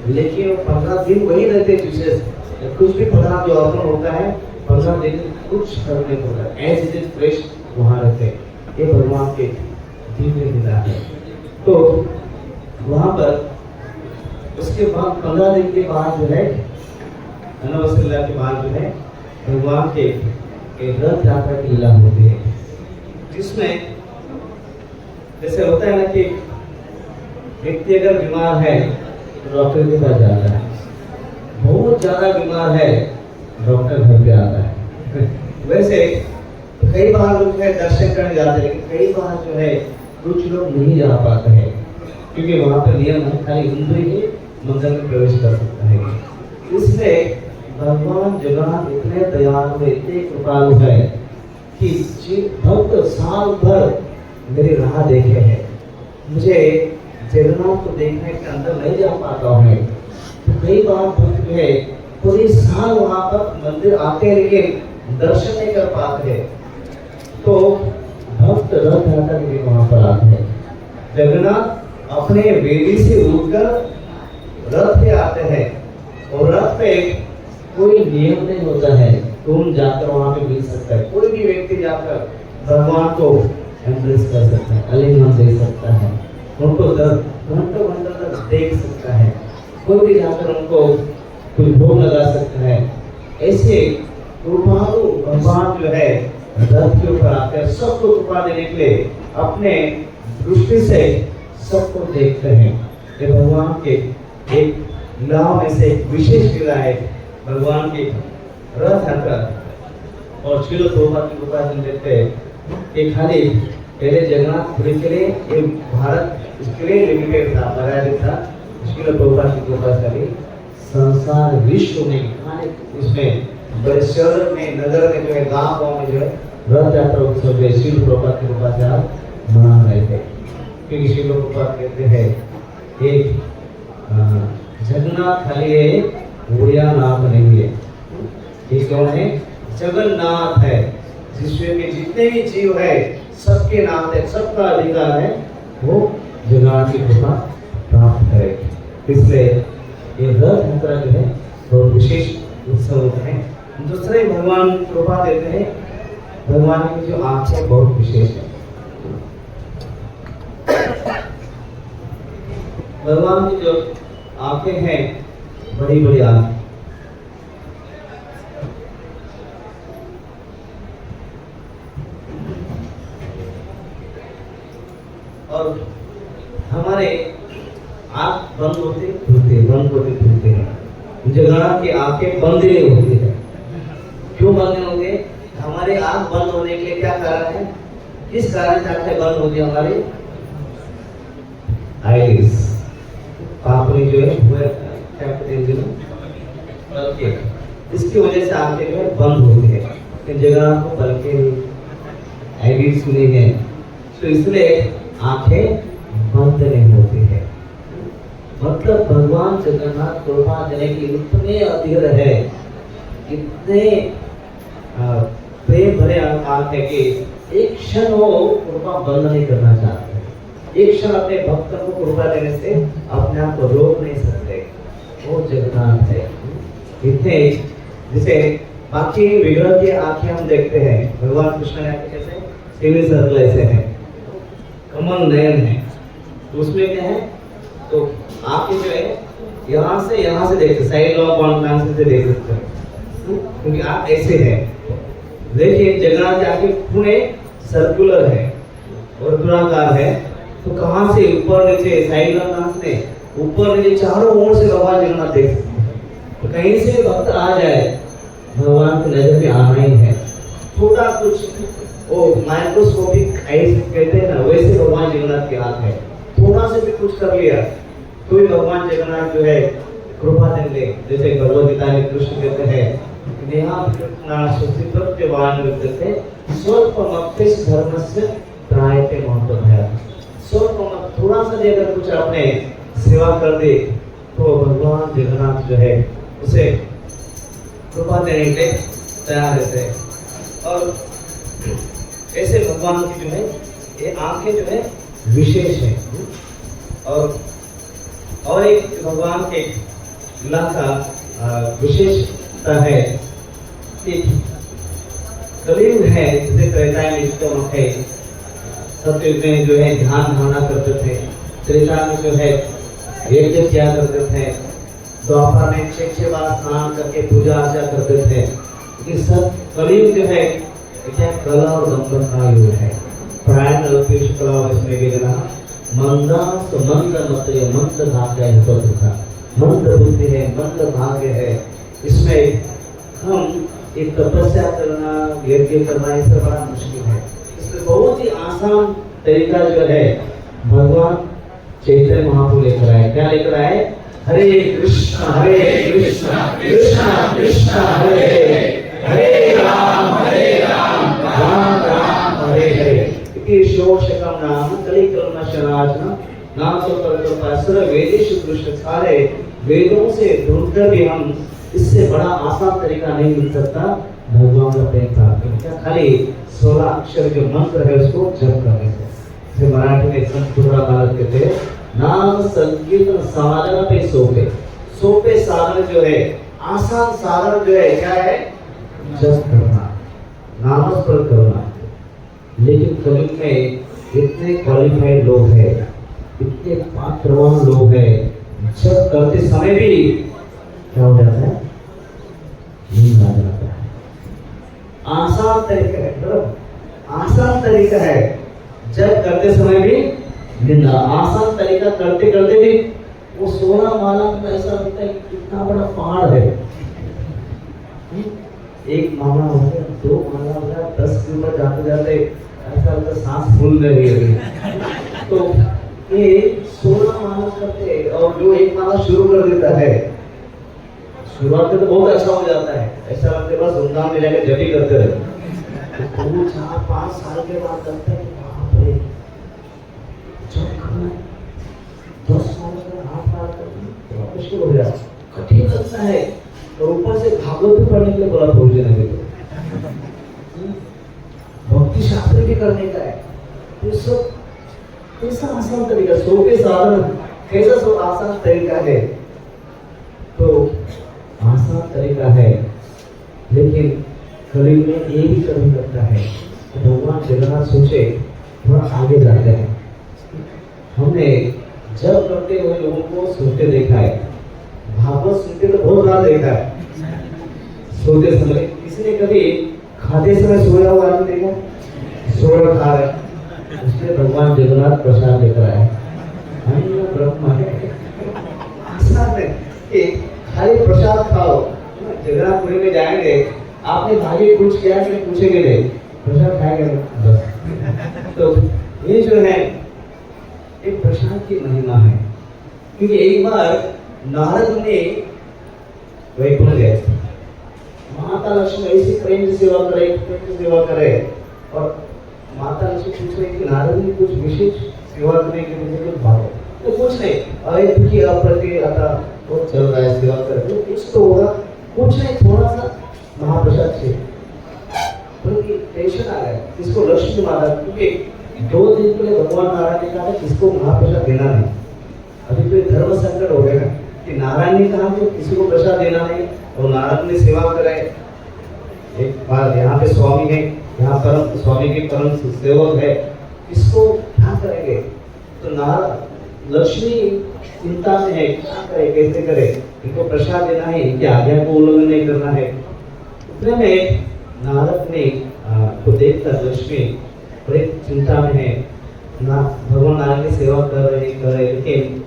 Speaker 2: लेकिन वो 15 दिन वही रहते हैं। जूसेस कुछ भी पदार्थ जो अर्पण होता है, 15 दिन कुछ फर्क नहीं होता, एज इट इज फ्रेश वहाँ रहते हैं। ये भगवान के दिव्य लीला है। तो वहाँ पर उसके बाद 15 दिन के बाद जो है अनवसल्ला के बाद जो है भगवान के एक रथ यात्रा की लीला होती है, जिसमें जैसे होता है ना कि व्यक्ति अगर बीमार है तो डॉक्टर के पास जाता है, बहुत ज्यादा बीमार है डॉक्टर घर पे आता है। वैसे कई बार लोग है दर्शन करने जाते हैं, लेकिन कई बार जो है कुछ लोग नहीं जा पाते हैं, क्योंकि वहाँ पर नियम है खाली इंद्र ही मंदिर में प्रवेश कर सकता है। इसलिए भगवान जगन्नाथ इतने दयालु है, इतने कृपालु है कि भक्त साल भर मेरी राह देखे हैं। मुझे जगन्नाथ को देखने के अंदर नहीं जा पाता हूँ, तो कई बार भक्त जो है पूरे साल वहाँ पर मंदिर आते हैं लेकिन दर्शन नहीं कर पाते हैं, तो भक्त रथ यात्रा के लिए वहाँ पर आते हैं। जगन्नाथ अपने वेदी से उठकर रथ पे आते हैं, और रथ पे कोई नियम नहीं होता है तुम जाकर वहाँ पे मिल सकता है, कोई भी व्यक्ति जाकर भगवान को एम्ब्रेस कर सकता है, आलिंगन दे सकता है, उनको घंटों घंटों तक देख सकता है, कोई भी जाकर उनको कोई भोग लगा सकता है। ऐसे कृपालु भगवान जो है रथ के ऊपर आते हैं, सबको कृपा देने के लिए अपने दृष्टि से सबको देखते हैं। ये भगवान के एक लीलाओं में से एक विशेष लीला है भगवान की रथ यात्रा। और श्रील प्रभुपाद की कृपा से देखते हैं कि खाली पहले जगन्नाथपुरी के लिए ये भारत इसके लिए लिमिटेड था, लगाया था। श्रील प्रभुपाद की कृपा से अभी संसार विश्व में खाने इसमें बड़े शहर में नगर में जो है गांव गांव में जो है रथ यात्रा उत्सव जो है श्रील प्रभुपाद की कृपा से आप मना रहे थे, क्योंकि श्रील प्रभुपाद कहते हैं एक जगन्नाथ खाली है, उड़िया नाथ नहीं है। ये कौन है? जगन्नाथ है, विश्व में जितने भी जीव है सबके नाथ है, सबका अधिकार है, वो जगन्नाथ की कृपा प्राप्त करे। इसलिए ये रथ यात्रा जो है बहुत विशेष उत्सव होते हैं। दूसरे भगवान कृपा देते हैं, भगवान की जो आंखें बहुत विशेष है। भगवान की जो आंखें हैं बड़ी बड़ी आंखें, और हमारे आंख बंद होते खुलते, बंद होते खुलते हैं। जगन्नाथ की आंखें बंद नहीं होती है। क्यों बंद नहीं होती? हमारे आंख बंद होने के लिए क्या कारण है? किस कारण से आंखें बंद होती है हमारी? आइलिस, पापड़ी जो है वो क्या कहते हैं, इसकी वजह से आंखें जो है बंद होती है। लेकिन जगन्नाथ को पलके आइलिस नहीं है, तो इसलिए आंखें बंद नहीं होती है। मतलब भगवान जगन्नाथ कृपा देने के इतने अधीर है, इतने प्रेम भरे आंख है कि एक क्षण वो कृपा बंद नहीं करना चाहते। एक क्षण अपने भक्त को कृपा देने से अपने आप को रोक नहीं सकते। वो जगन्नाथ है इतने, जैसे बाकी विग्रह की आंखें हम देखते हैं, भगवान कृष्ण ने आंखें कैसे सेमी सर्कल ऐसे है, कमल नयन है, तो उसमें क्या है, तो आंखें जो है यहाँ से देखते, साइड ऑफ कॉन्फ्रेंस से देख सकते हैं, क्योंकि आप ऐसे है। देखिए जगन्नाथ की आंखें पूरे सर्कुलर है और गोलाकार है, तो कहाँ से ऊपर नीचे साइड ऑफ से ऊपर नीचे चारों ओर से भगवान जगन्नाथ देख सकते हैं। तो कहीं से भक्त आ जाए भगवान की नजर में आना ही है। थोड़ा कुछ वो माइक्रोस्कोपिक आइज कहते हैं ना, वैसे भगवान जगन्नाथ के हाथ है। थोड़ा से भी कुछ कर लिया तो ही भगवान जगन्नाथ जो है कृपा देंगे। जैसे भगवद गीता में कृष्ण कहते हैं नेहा प्रत्यवान विद्यते स्वल्पमप्यस्य धर्मस्य त्रायते महत्वतया। स्वल्पम थोड़ा सा भी अगर कुछ आपने सेवा कर दे तो भगवान जगन्नाथ जो है उसे कृपा देने के लिए तैयार रहते हैं। और ऐसे भगवान की जो है ये आंखें जो है विशेष है। और एक भगवान के लीला का विशेषता है कि कलयुग है, जैसे त्रेता में इसको है, सत्युग में जो है ध्यान भावना करते थे, त्रेता में जो है यज्ञ किया करते थे, द्वापर में 6 बार स्नान करके पूजा अर्चा करते थे। ये सब कलयुग जो है क्या कला और दंपत का युग है। प्रायण अल्पेश कला इसमें गिरना मंदास मंद मत मंद भाग्य है, मंद बुद्धि है, मंद भाग्य है। इसमें हम एक तपस्या करना, यज्ञ करना, इससे बड़ा मुश्किल है। इसमें बहुत ही आसान तरीका जो है भगवान चैतन्य महाप्रभु लेकर आए। क्या लेकर आए? हरे कृष्ण कृष्ण कृष्ण हरे हरे राम राम राम हरे हरे। इति षोडशकं नाम कलिकल्मषनाशनं नाम तो परमेश्वर वेदेषु कृष्ण। सारे वेदों से ढूंढकर भी हम इससे बड़ा आसान तरीका नहीं मिल सकता भगवान का प्रेम प्राप्त करने का। खाली 16 अक्षर जो मंत्र है उसको जप करने से। जैसे मराठी में संस्कृत भारत कहते हैं नाम संकीर्तन साधन पे सोपे। सोपे साधन जो है, आसान साधन जो है क्या है? जप करना, नामस्मरण करना। लेकिन कलयुग में इतने क्वालिफाइड लोग हैं, इतने पात्रवान लोग हैं, जब करते समय भी क्या हो जाता है? नींद आ जाता है। आसान तरीका है, मतलब आसान तरीका है, जब करते समय भी नींद। आसान तरीका करते करते भी वो 16 माला में ऐसा लगता है कितना बड़ा पहाड़ है। एक माला हो गया, 2 माला हो गया, 10 किलोमीटर जाते जाते ऐसा लगता है सांस फूल रही है। तो ये 16 माला करते, और जो एक माला शुरू कर देता है, शुरुआत में तो बहुत अच्छा हो जाता है, ऐसा लगता है बस धूमधाम में जाकर जब ही करते रहे। तो 4-5 साल के बाद लगता है बाप रे, जब करना 10 साल का हाथ तो मुश्किल हो गया, कठिन लगता है। और ऊपर से भागवत भी पढ़ने के लिए बोला प्रभु जी ने, भक्ति शास्त्र भी करने का है। तो सब कैसा आसान तरीका, सो के साधन कैसा सो आसान तरीका है। तो आसान तरीका है, लेकिन कलयुग में ये भी कभी करता है। तो भगवान जगन्नाथ सोचे थोड़ा आगे जाते हैं। हमने जब करते हुए लोगों को सोते देखा है, भागवत सुनते तो बहुत बार देखा है। सोते समय किसी ने कभी खाते समय सोया हुआ आदमी देखा? सो रहा खा रहा, उसने भगवान जगन्नाथ प्रसाद लेकर आए। अन्न ब्रह्म है, आसान है कि खाली प्रसाद खाओ। जगन्नाथपुरी में जाएंगे, आपने भाग्य कुछ किया कि पूछेंगे नहीं, प्रसाद खाएंगे बस। तो ये जो है एक प्रसाद की महिमा है। क्योंकि एक बार नारद ने वैकुंठ गए, माता लक्ष्मी ऐसी प्रेम से सेवा करे, और माता लक्ष्मी पूछ रही कि नारद ने कुछ विशेष सेवा करने के लिए कुछ भाव तो कुछ नहीं, अरे क्योंकि अप्रति आता वो चल रहा है सेवा करके, तो कुछ तो होगा, कुछ नहीं, थोड़ा सा महाप्रसाद चाहिए। बल्कि टेंशन आ गया इसको लक्ष्मी माता, क्योंकि 2 दिन के लिए भगवान नारायण ने कहा किसको महाप्रसाद देना नहीं। अभी तो धर्म संकट हो गया कि नारायण ने कहा कि किसी को प्रसाद देना नहीं, और नारायण ने सेवा कराए। एक बार यहाँ पे स्वामी है, यहाँ परम स्वामी के परम सेवक है, इसको क्या करेंगे? तो नारायण लक्ष्मी चिंता में है, क्या करे, कैसे करे, इनको प्रसाद देना है, इनकी आज्ञा को उल्लंघन नहीं करना है। उतने में नारद ने को देखकर लक्ष्मी बड़ी चिंता में है, ना भगवान नारायण की सेवा कर रहे, लेकिन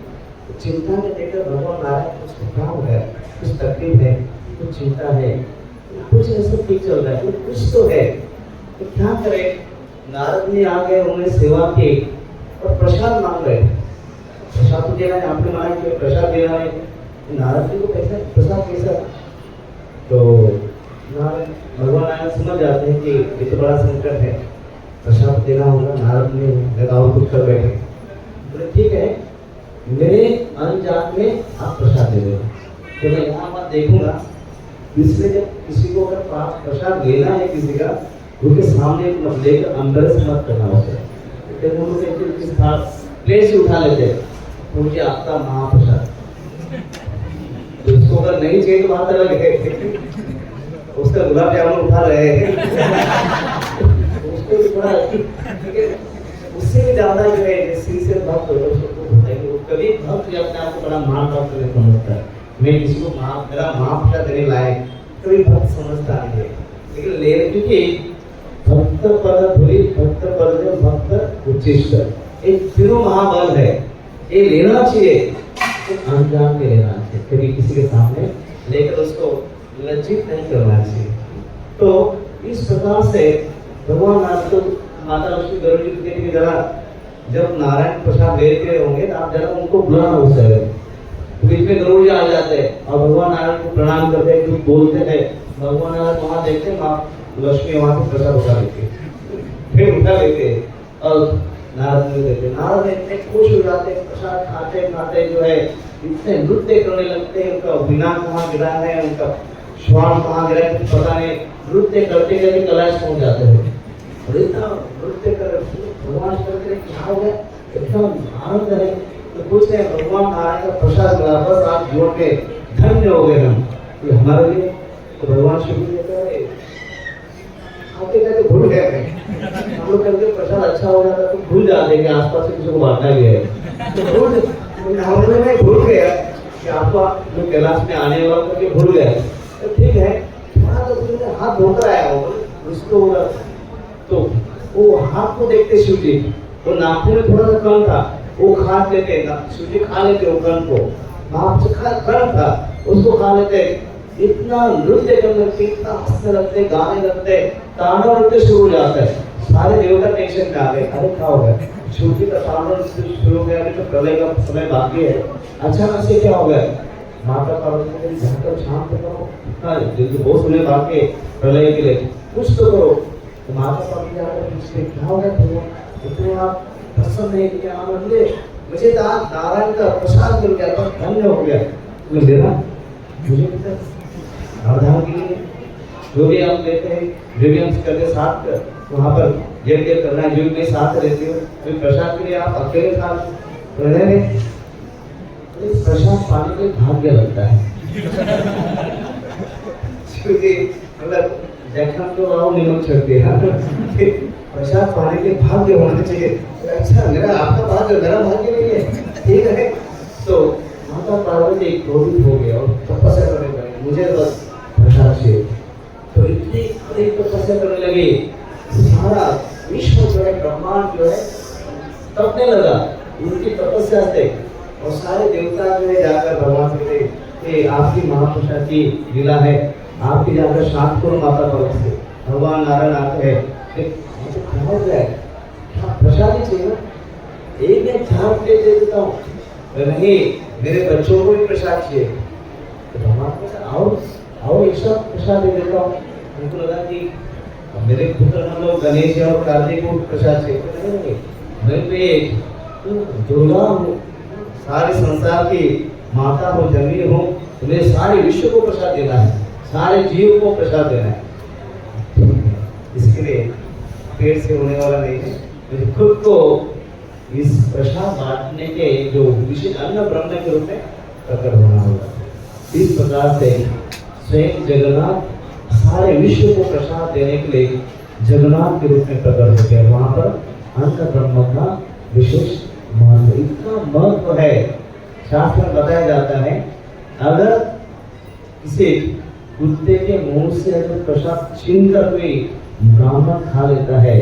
Speaker 2: चिंता में देखकर भगवान नारायण कुछ क्या हो गया, कुछ तकलीफ है, कुछ चिंता है, कुछ ऐसा ठीक चल रहा है, कुछ तो है, तो क्या करे? नारद ने आ गए, उन्होंने सेवा की और प्रसाद मांग रहे। प्रसाद तो देना है, आपने माना कि प्रसाद देना है, नारद जी को कैसा प्रसाद कैसा? तो नारद भगवान नारायण समझ जाते हैं कि ये तो बड़ा संकट है, प्रसाद देना होगा। नारद ने लगाव कुछ कर बैठे, बोले ठीक है, मेरे अनजान में आप प्रसाद दे दो, तो मैं यहाँ पर देखूंगा। इसलिए जब किसी को अगर प्रसाद लेना है किसी का, उनके सामने मत लेकर अंदर से मत करना होता है। प्लेट से उठा लेते हैं, मुझे आपका महाप्रसाद, तो उसको अगर नहीं चाहिए तो बात अलग है, उसका गुलाब जामुन उठा रहे हैं उसको थोड़ा उससे भी ज्यादा जो है श्री से भक्त होता है, उसको बताएंगे उसका कभी भक्त भी अपने आप को बड़ा महाभक्त नहीं समझता है। मैं किसी को मेरा महाप्रसाद देने लायक कभी भक्त समझता नहीं है। लेकिन ले क्योंकि भक्त पद धुरी भक्त पद जो भक्त उच्चिष्ट एक तीनों महाबल है, ये लेना चाहिए, अनजान के लेना चाहिए, कभी किसी के सामने लेकर उसको लज्जित नहीं करना चाहिए। तो इस प्रकार से भगवान आज तो माता लक्ष्मी गरुड़ जी कहती है जरा जब नारायण प्रसाद लेते होंगे तो आप जरा उनको बुलाना हो सके। बीच में गरुड़ जी आ जाते हैं और भगवान नारायण को प्रणाम करते हैं, कुछ बोलते हैं, भगवान नारायण वहाँ देखते हैं, माँ लक्ष्मी वहाँ से प्रसाद उठा लेते फिर उठा लेते और नारद को देते। नारद इतने खुश हो जाते हैं, प्रसाद खाते खाते जो है इतने नृत्य करने लगते हैं, उनका बिना कहाँ गिरा है, उनका श्वास कहाँ गिरा है पता नहीं, नृत्य करते करते कैलाश पहुंच जाते हैं। और इतना नृत्य कर भगवान करते क्या हो गया, इतना आनंद है। तो पूछते हैं भगवान नारायण का प्रसाद मिला, बस आप जोड़ के धन्य हो गए हम, ये हमारे लिए। तो भगवान शिव जी कहते हैं खाते खाते भूल गए हम लोग करके प्रसाद अच्छा हो जाता तो भूल जाते कि आसपास किसी को बांटना भी है। तो भूल में भूल गया कि आपको जो कैलाश में आने वाला करके भूल गए। तो ठीक है, थोड़ा तो हाथ धोकर आया हो उसको, तो वो हाथ को देखते शिव जी, वो नाखून में थोड़ा सा कम था, वो खा लेते, शिव जी खा लेते वो कण को, नाक से कण था उसको खा लेते। इतना नृत्य करने लगते, इतना हंसने लगते, गाने लगते, तांडव नृत्य शुरू हो जाता है। सारे देवता टेंशन में आ गए, अरे क्या हो गया, शिव जी का तांडव नृत्य शुरू हो गया, अभी तो प्रलय का समय बाकी है, अचानक से क्या हो गया। माता पार्वती ने जाकर शांत करो, बहुत समय बाकी प्रलय के लिए, कुछ तो करो। तो माता पार्वती जाकर पूछते क्या हो गया, तो इतने आप प्रसन्न है कि आनंद है, मुझे तो आज नारायण का प्रसाद मिल गया, बस धन्य हो गया। तो देना मुझे सावधान के लिए जो भी आप लेते हैं, जो भी हम करते साथ वहाँ पर यज्ञ करना है, जो भी साथ रहते हो, तो प्रसाद के लिए आप अकेले खा रहे हैं, प्रसाद पाने के भाग्य लगता है। मतलब जखम तो आओ निमक छड़ते हैं, प्रसाद पाने के भाग्य होना चाहिए। अच्छा मेरा आपका भाग्य मेरा भाग्य नहीं है, ठीक है। तो माता पार्वती क्रोधित हो गया और तपस्या करने लगे, मुझे बस प्रसाद चाहिए। तो इतनी बड़ी तपस्या करने लगे, सारा विश्व जो है, ब्रह्मांड जो है तपने लगा उनकी तपस्या से। और सारे देवता जो है जाकर भगवान से कहते कि आपकी महाप्रसाद की लीला है, आपकी जाकर शांत करो माता पार्वती से। भगवान नारायण आते हैं, हो गया प्रसाद ही चाहिए ना, एक चार प्लेट दे देता हूँ, नहीं मेरे बच्चों को भी प्रसाद चाहिए। तो भगवान कहते आओ एक साथ प्रसाद दे देता हूँ। उनको लगा कि मेरे पुत्र हम लोग गणेश और कार्तिक को प्रसाद चाहिए, मैं तो एक दुर्गा हूँ, सारे संसार की माता हो, जमीन हो, तुम्हें सारे विश्व को प्रसाद देना है, सारे जीव को प्रसाद देना है। इसके लिए पेट से होने वाला नहीं है, मुझे खुद को इस प्रसाद बांटने के जो विशेष अन्न ब्रह्म के रूप में प्रकट होना होगा। इस प्रकार से स्वयं जगन्नाथ सारे विश्व को प्रसाद देने के लिए जगन्नाथ के रूप में प्रकट होते हैं। वहाँ पर अन्न ब्रह्म का विशेष महत्व, इतना महत्व है। शास्त्र में बताया जाता है अगर किसी कुत्ते के मुंह से अगर प्रसाद छीनकर कोई ब्राह्मण खा लेता है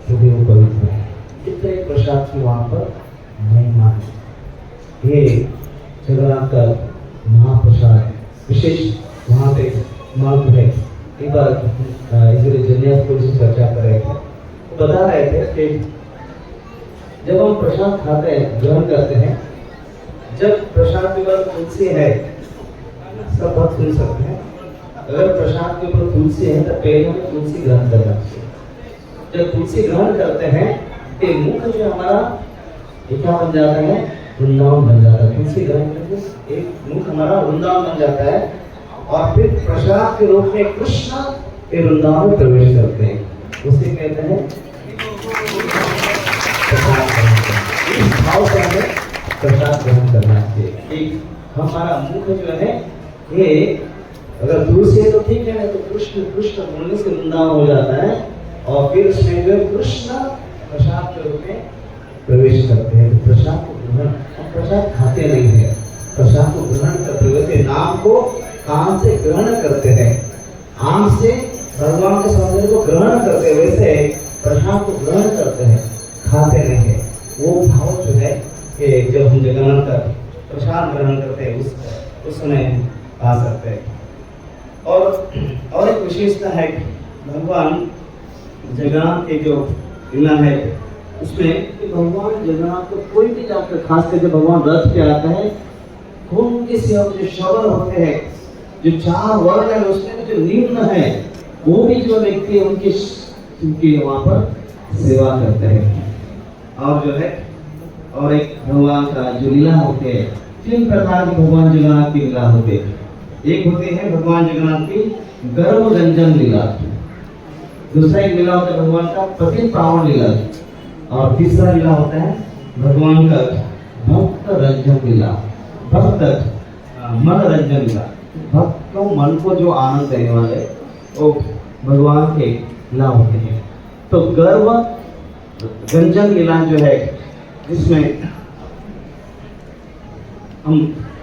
Speaker 2: तो भी वो पवित्र है। कितने प्रसाद की वहाँ पर महिमा है। ये जगन्नाथ का महाप्रसाद विशेष वहाँ पे महत्व है। एक बार इसलिए जन्यासपुर से चर्चा कर रहे थे, तो बता रहे थे कि जब हम प्रसाद खाते हैं, ग्रहण करते हैं, जब प्रसाद के ऊपर तुलसी है, सब बात सुन सकते हैं, अगर प्रसाद के ऊपर तुलसी है तो पहले हमें तुलसी ग्रहण करना चाहिए। जब तुलसी ग्रहण करते हैं तो मुख जो हमारा क्या बन जाता है, वृंदावन बन जाता है। तुलसी ग्रहण करके एक मुख हमारा वृंदावन बन जाता है और फिर प्रसाद के रूप में कृष्ण के वृंदावन में प्रवेश करते हैं, उसे कहते हैं इस भाव से हमें प्रसाद ग्रहण करना चाहिए। हमारा मुख जो है ये अगर तुलसी है तो ठीक है, नहीं तो कृष्ण कृष्ण बोलने से वृंदावन हो जाता है और फिर उसमें जो कृष्ण प्रसाद के रूप में प्रवेश करते हैं। प्रसाद को ग्रहण प्रसाद खाते नहीं है, प्रसाद को ग्रहण करते हैं। वैसे नाम को कान से ग्रहण करते हैं, आंख से भगवान के सौंदर्य को ग्रहण करते हैं, वैसे प्रसाद को ग्रहण करते हैं, खाते नहीं है। वो भाव जो है कि जब हम जगन्नाथ का प्रसाद ग्रहण करते हैं उस समय आ सकते हैं। और एक विशेषता है कि भगवान जगन्नाथ के जो लीला है उसमें कि भगवान जगन्नाथ को कोई भी जाकर, खास करके भगवान रथ पे आता है, खून के सेवा जो शबर होते हैं, जो 4 वर्ण है उसमें जो निम्न है, वो भी जो व्यक्ति उनकी वहाँ पर सेवा करते हैं। और जो है और एक भगवान का जो लीला होते हैं, 3 प्रकार की भगवान जगन्नाथ की लीला होते हैं। एक होते हैं भगवान जगन्नाथ की गर्भ रंजन लीला, दूसरा एक लीला होता है भगवान का पति पावन लीला, और तीसरा लीला होता है भगवान का भक्त रंजन लीला, भक्त मन रंजन लीला। भक्त को मन को जो आनंद देने वाले वो भगवान के लीला होते हैं। तो गर्भ रंजन लीला जो है जिसमें हम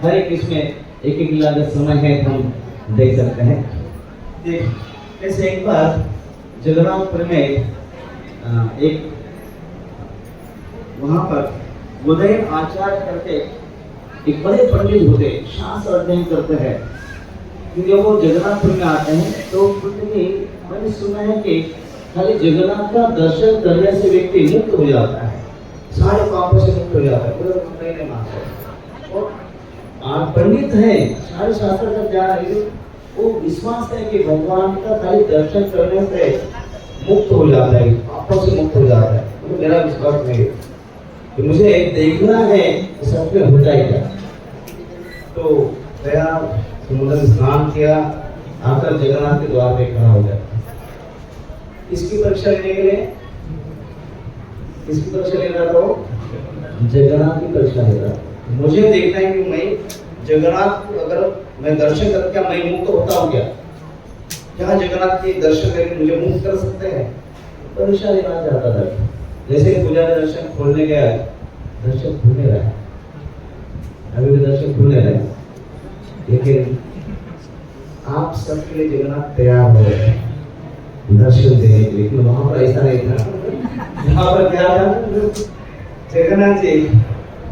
Speaker 2: हर एक इसमें एक लीला का समय है हम देख सकते हैं। जैसे एक बार जगन्नाथपुर में एक वहाँ पर उदयन आचार्य करके एक बड़े पंडित होते, शास्त्र अध्ययन करते हैं। क्योंकि वो जगन्नाथपुर में आते हैं तो मैंने सुना है कि खाली जगन्नाथ का दर्शन करने से व्यक्ति मुक्त हो जाता है, सारे पापों से मुक्त हो जाता है, पूरा नहीं मानते। और आप पंडित हैं, सारे शास्त्र का ज्ञान है, वो विश्वास है कि भगवान का खाली दर्शन करने से मुक्त हो जाता है, पापों से मुक्त हो जाता है। तो मेरा विश्वास नहीं है कि मुझे देखना है कि सब में होता ही क्या। तो गया, समुद्र में स्नान किया, आकर जगन्नाथ के द्वार पे खड़ा हो गया। इसकी परीक्षा लेने के लिए, इसकी परीक्षा ले रहा था, जगन्नाथ की परीक्षा ले रहा था। मुझे देखना है कि मैं जगन्नाथ को अगर मैं दर्शन करके क्या मैं मुक्त होता हूँ क्या जगन्नाथ के दर्शन करके मुझे मुक्त कर सकते हैं? परीक्षा लेना चाहता था। जैसे पुजारी दर्शन खोलने गया, दर्शन खुलने रहा, अभी भी दर्शन खुलने रहे, लेकिन आप सबके लिए जगन्नाथ तैयार हो रहे हैं दर्शन देने के लिए। लेकिन वहां पर ऐसा नहीं था, यहाँ पर क्या था, जगन्नाथ जी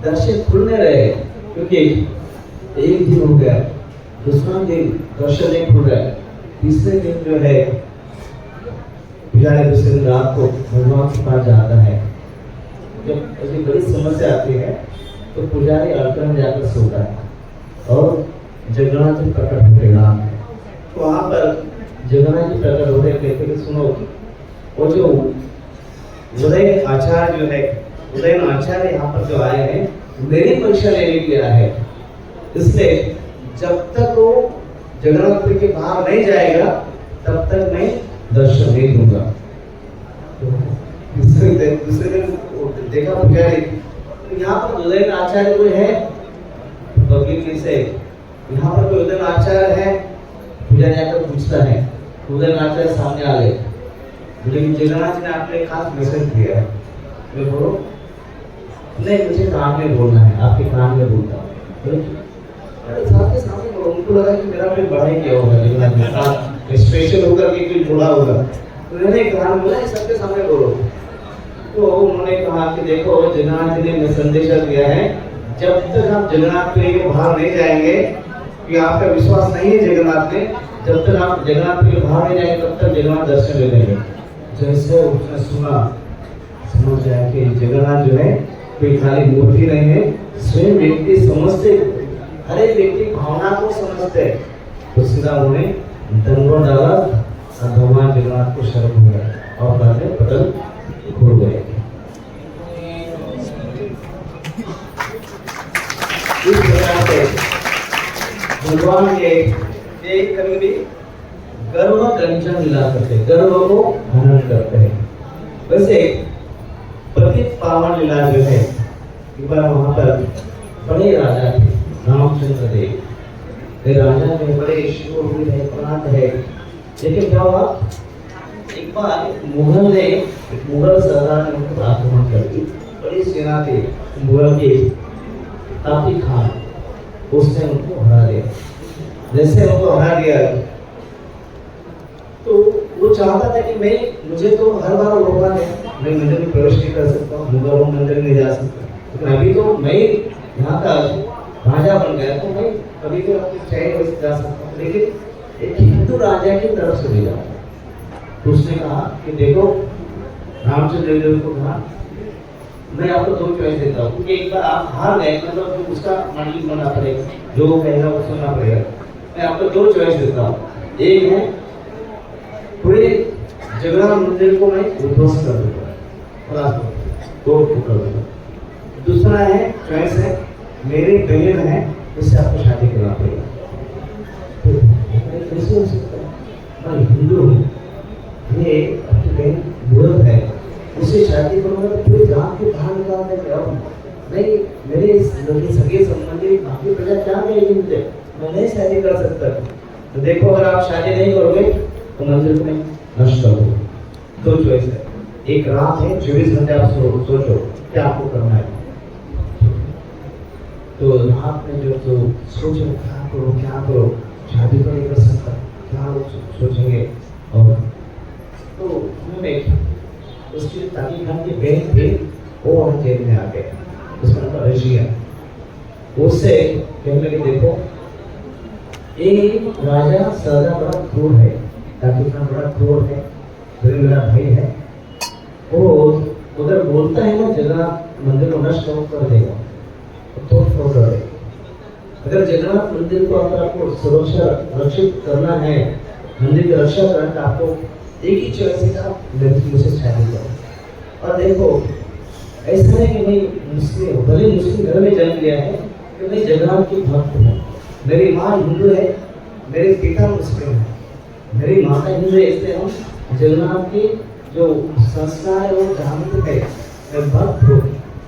Speaker 2: दर्शन खुलने रहे, क्योंकि एक दिन हो गया, दूसरा दिन दर्शन नहीं खुल रहा है, तीसरे दिन जो है पुजारी दूसरे दिन रात को भगवान के पास जाता है। जब ऐसी बड़ी समस्या आती है तो पुजारी अर्चन में जाकर सोता है और जगन्नाथ जी प्रकट होते रात में। तो वहाँ पर जगन्नाथ जी प्रकट होते कहते कि सुनो, वो जो उदयन आचार्य जो है, उदयन आचार्य यहाँ पर जो आए हैं मेरी परीक्षा लेने के लिए आए हैं, इसलिए जब तक वो जगन्नाथपुरी के बाहर नहीं जाएगा तब तक मैं दर्शन नहीं दूंगा। दूसरे दिन देखा पुजारी, यहाँ पर उदयन आचार्य कोई है, बगीचे से यहाँ पर कोई उदयन आचार्य है, पुजारी आकर पूछता है, उदयन आचार्य सामने आ गए, लेकिन जगन्नाथ जी ने आपने खास मैसेज दिया है, मैं बोलो नहीं, मुझे कान में बोलना है, आपके कान में बोलता हूँ। सबके सामने बोलो, उनको लगा कि मेरा कोई बड़ा ही किया होगा, जगन्नाथ स्पेशल होकर के कोई बोला होगा, तो मैंने कान बोला सबके सामने बोलो। तो उन्होंने कहा कि देखो जगन्नाथ जी ने संदेश दिया है, जब तक आप जगन्नाथपुरी के बाहर नहीं जाएंगे, कि आपका विश्वास नहीं है जगन्नाथ में, जब तक आप जगन्नाथपुरी के बाहर नहीं जाएंगे तब तक जगन्नाथ दर्शन ले लेंगे। जैसे उसने सुना, समझ गया कि जगन्नाथ जो है कोई खाली मूर्ति नहीं है, स्वयं व्यक्ति समझते, हर एक व्यक्ति भावना को समझते, तो सीधा उन्होंने दंडों डाला और भगवान जगन्नाथ को शरण हो गया और बाद में पटल खुल गए। इस प्रकार से भगवान के एक कभी भी गर्व गंजन मिला करते, गर्व को हनन करते हैं। वैसे पतित पावन लीला जो है, एक बार वहां पर बड़े राजा थे, रामचंद्र देव, वे राजा में बड़े शूरवीर है, पराक्रम है, लेकिन क्या हुआ, एक बार मुगल सरदार ने उनको आक्रमण कर दी, बड़ी सेना थी मुगल की, ताकि खान उसने उनको हरा दिया। जैसे उनको हरा दिया तो वो चाहता था कि मैं मुझे तो हर बार रोका है, मैं मंदिर में प्रवेश नहीं कर सकता, मुगलों मंदिर में जा सकता, लेकिन अभी तो मैं यहाँ का राजा बन गया तो मैं कभी भी अपनी चाहे वैसे जा सकता हूँ। लेकिन एक हिंदू राजा की तरफ से भेजा तो उसने कहा कि देखो, रामचंद्र देव को कहा मैं आपको दो चॉइस देता हूँ, क्योंकि एक बार आप हार गए मतलब तो उसका मालिक बनना पड़ेगा, जो वो कहेगा वो सुनना पड़ेगा। मैं आपको दो चॉइस देता हूँ, एक है पूरे जगन्नाथ मंदिर को मैं उद्ध्वस्त कर दूंगा, तोड़ फोड़ कर दूंगा। दूसरा है चॉइस है मेरी बहन है उससे आपको शादी करना पड़ेगा। तो कैसे हो सकता है, मैं हिंदू हूँ, ये अपनी बहन बुढ़ है, उससे शादी करूंगा तो पूरे गांव के बाहर निकाल देंगे। अब नहीं, मेरे सगे संबंधी बाकी प्रजा क्या कहेगी मुझे, मैं नहीं शादी कर सकता। तो देखो, अगर आप शादी नहीं करोगे तो मंदिर को नष्ट कर दो। दो चॉइस है, एक रात है 24 घंटे आप सोचो क्या आपको करना है। तो रात में जो तो सोचो क्या करो, शादी तो नहीं कर सकता, क्या सोचेंगे। और तो हमें उसकी ताकि खान की बहन थी वो वहाँ जेल में आ गए, उसका नाम रजिया। उससे कहने लगे देखो, एक राजा सदा बड़ा क्रूर है, ताकि खान बड़ा क्रूर है, मेरा भाई है, वो अगर बोलता है ना जगन्नाथ मंदिर को नष्ट कर देगा तो फोड़ कर देगा। अगर जगन्नाथ मंदिर को अगर आपको सुरक्षा रक्षित करना है, मंदिर की रक्षा करना है, तो आपको एक ही चॉइस है, आप लड़की से शादी करो। और देखो, ऐसा है कि मैं मुस्लिम, भले मुस्लिम घर में जन्म लिया है कि मैं जगन्नाथ की भक्त हूँ, मेरी माँ हिंदू है, मेरे पिता मुस्लिम है, मेरी माता हिंदू है, इसलिए हम जगन्नाथ की जो संस्कार है वो धार्मिक है, मैं भक्त हूँ,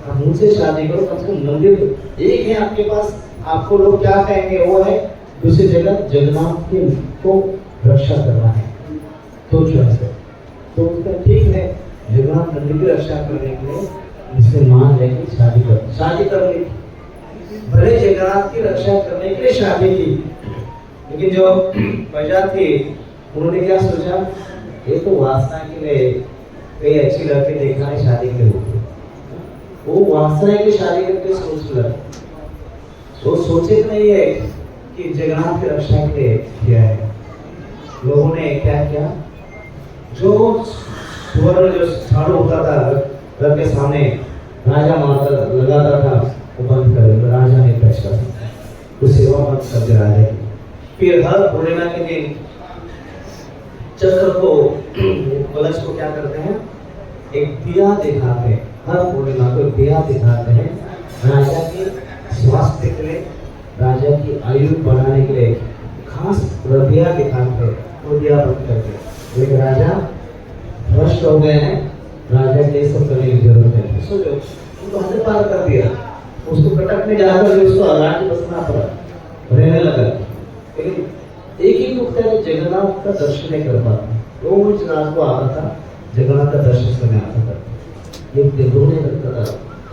Speaker 2: आप मुझसे शादी करो। कम से कम मंदिर एक है आपके पास, आपको लोग क्या कहेंगे वो है, दूसरी जगह जगन्नाथ की को रक्षा करना है। तो चॉइस है, तो उसका ठीक है, जगन्नाथ मंदिर की रक्षा करने के लिए इससे मान लेके शादी कर ली। भले जगन्नाथ की रक्षा करने के लिए शादी की, लेकिन जो प्रजा थी उन्होंने क्या सोचा, ये तो वासना के लिए कई अच्छी लड़की देखना है, शादी के लिए वो वासना की शादी करके सोच लगा। वो सोचे नहीं है कि जगन्नाथ की रक्षा के लिए किया है। लोगों ने क्या किया, जो सुवर्ण जो झाड़ू होता था घर के सामने राजा माता लगाता था वो बंद कर दिया, राजा ने टच कर दिया, तो सेवा मत कर दिया राजा की। फिर हर पूर्णिमा के दिन चक्र को कलश को क्या करते हैं, एक दिया दिखाते हैं, हर पूर्णिमा को दिया दिखाते हैं राजा के स्वास्थ्य के लिए, राजा की आयु बढ़ाने के लिए खास दिया दिखाते हैं, वो दिया बंद करके। एक राजा भ्रष्ट हो गए हैं, राजा के सब करने की जरूरत है, सोचो उनको हद पार कर दिया, उसको कटक में जाकर उसको राज्य बसना पड़ा, रहने लगा। लेकिन एक ही दुख था, जगन्नाथ का दर्शन नहीं कर पाता, रोज रात को आता था, जगन्नाथ का दर्शन करने आता था। एक दिन रोने लगता था,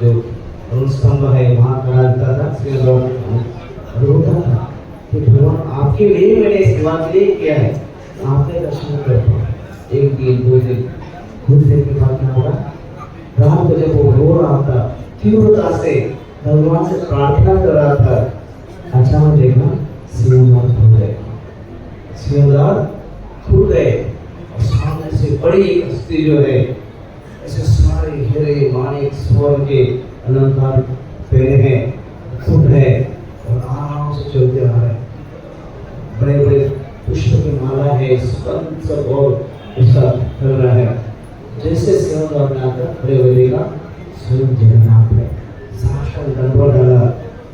Speaker 2: जो अरुण स्तंभ है वहाँ खड़ा रहता था, रोता था कि भगवान आपके लिए मैंने सेवा के लिए किया है, आपने दर्शन कर पाया। एक दिन दो दिन कुछ देर के बाद क्या हुआ, रात को जब वो रो रहा था तीव्रता से, भगवान से प्रार्थना कर रहा था, अचानक देखना सिंहद्वार खुल गए, सिंहद्वार खुल गए और सामने से बड़ी हस्ती जो है ऐसे सारे हीरे माणिक स्वर्ण के अलंकार पहने हैं, खुद है और आराम से चलते आ रहे हैं, बड़े बड़े पुष्प की माला है, सुगंध सब और उसका कर रहा है। जैसे सिंहद्वार में आकर खड़े हो जाएगा, स्वयं जगन्नाथ है, साक्षात दरबार डाला,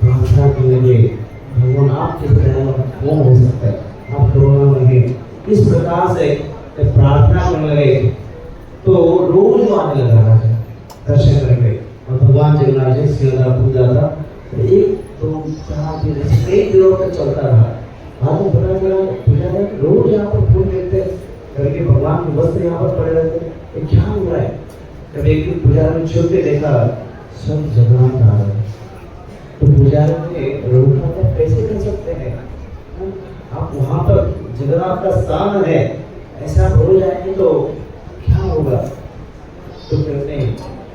Speaker 2: प्रार्थना करने लगे, भगवान आपके प्रेम कौन हो सकता है, आप करुणा में हैं। इस प्रकार से प्रार्थना करने लगे तो रोज आने लगा राजा दर्शन करने, और भगवान जगन्नाथ जी सिंहद्वार खुल जाता। एक दो चार दिन कई दिनों तक चलता रहा। बाद में पता चला पूजा में रोज यहाँ पर फूल मिलते करके भगवान के वस्त्र यहाँ पर पड़े रहते, क्या हुआ है। जब एक दिन पूजा में छुप के देखा, सब जगन्नाथ आ रहे, तो पुजारी ने रोका कैसे कर सकते हैं? आप वहां पर जगन्नाथ का स्थान है, ऐसा हो जाएंगे तो क्या होगा? तो कहते हैं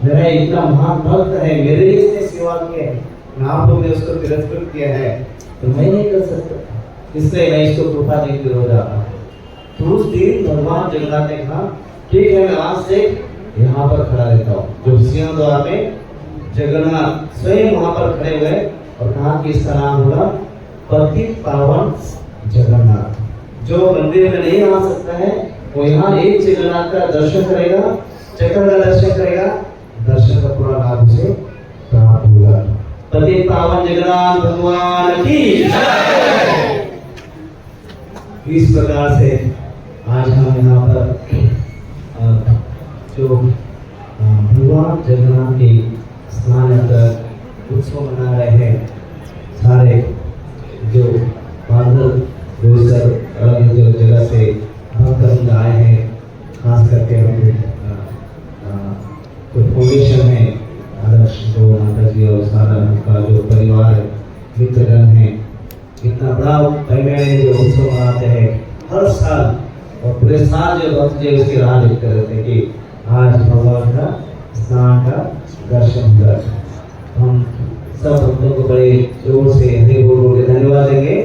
Speaker 2: मेरा इतना महान भक्त है, मेरे लिए इसने सेवा किया है, आप लोग ने उसको तिरस्कृत किया है, तो मैं नहीं कर सकता, इसलिए मैं इसको कृपा देकर हो जाता। तो उस दिन भगवान जगन्नाथ ने कहा ठीक है, मैं आज से यहाँ पर खड़ा रहता हूँ। जो सिंह द्वार में जगन्नाथ स्वयं वहां पर खड़े हुए और कहा कि इसका नाम होगा पतित पावन जगन्नाथ। जो मंदिर में नहीं आ सकता है वो यहाँ एक जगन्नाथ का दर्शन करेगा, चक्र का दर्शन करेगा, दर्शन का पूरा लाभ उसे प्राप्त होगा। पतित पावन जगन्नाथ भगवान की जय। इस प्रकार से आज हम यहाँ पर जो भगवान जगन्नाथ के स्नान कर उत्सव मना रहे हैं। सारे जो बादल अलग जो जगह से भक्त आए हैं, खास करके फॉर्मेशन है आदर्श जो माता जी और सारा उनका जो परिवार मित्रगण है, इतना बड़ा पैमाने में जो उत्सव मनाते हैं हर साल, और पूरे साल जो भक्त जी उसकी राह देखते रहते हैं कि आज भगवान का स्नान का दर्शन हुआ। हम सब भक्तों को बड़े जोर से हरि बोल के धन्यवाद देंगे।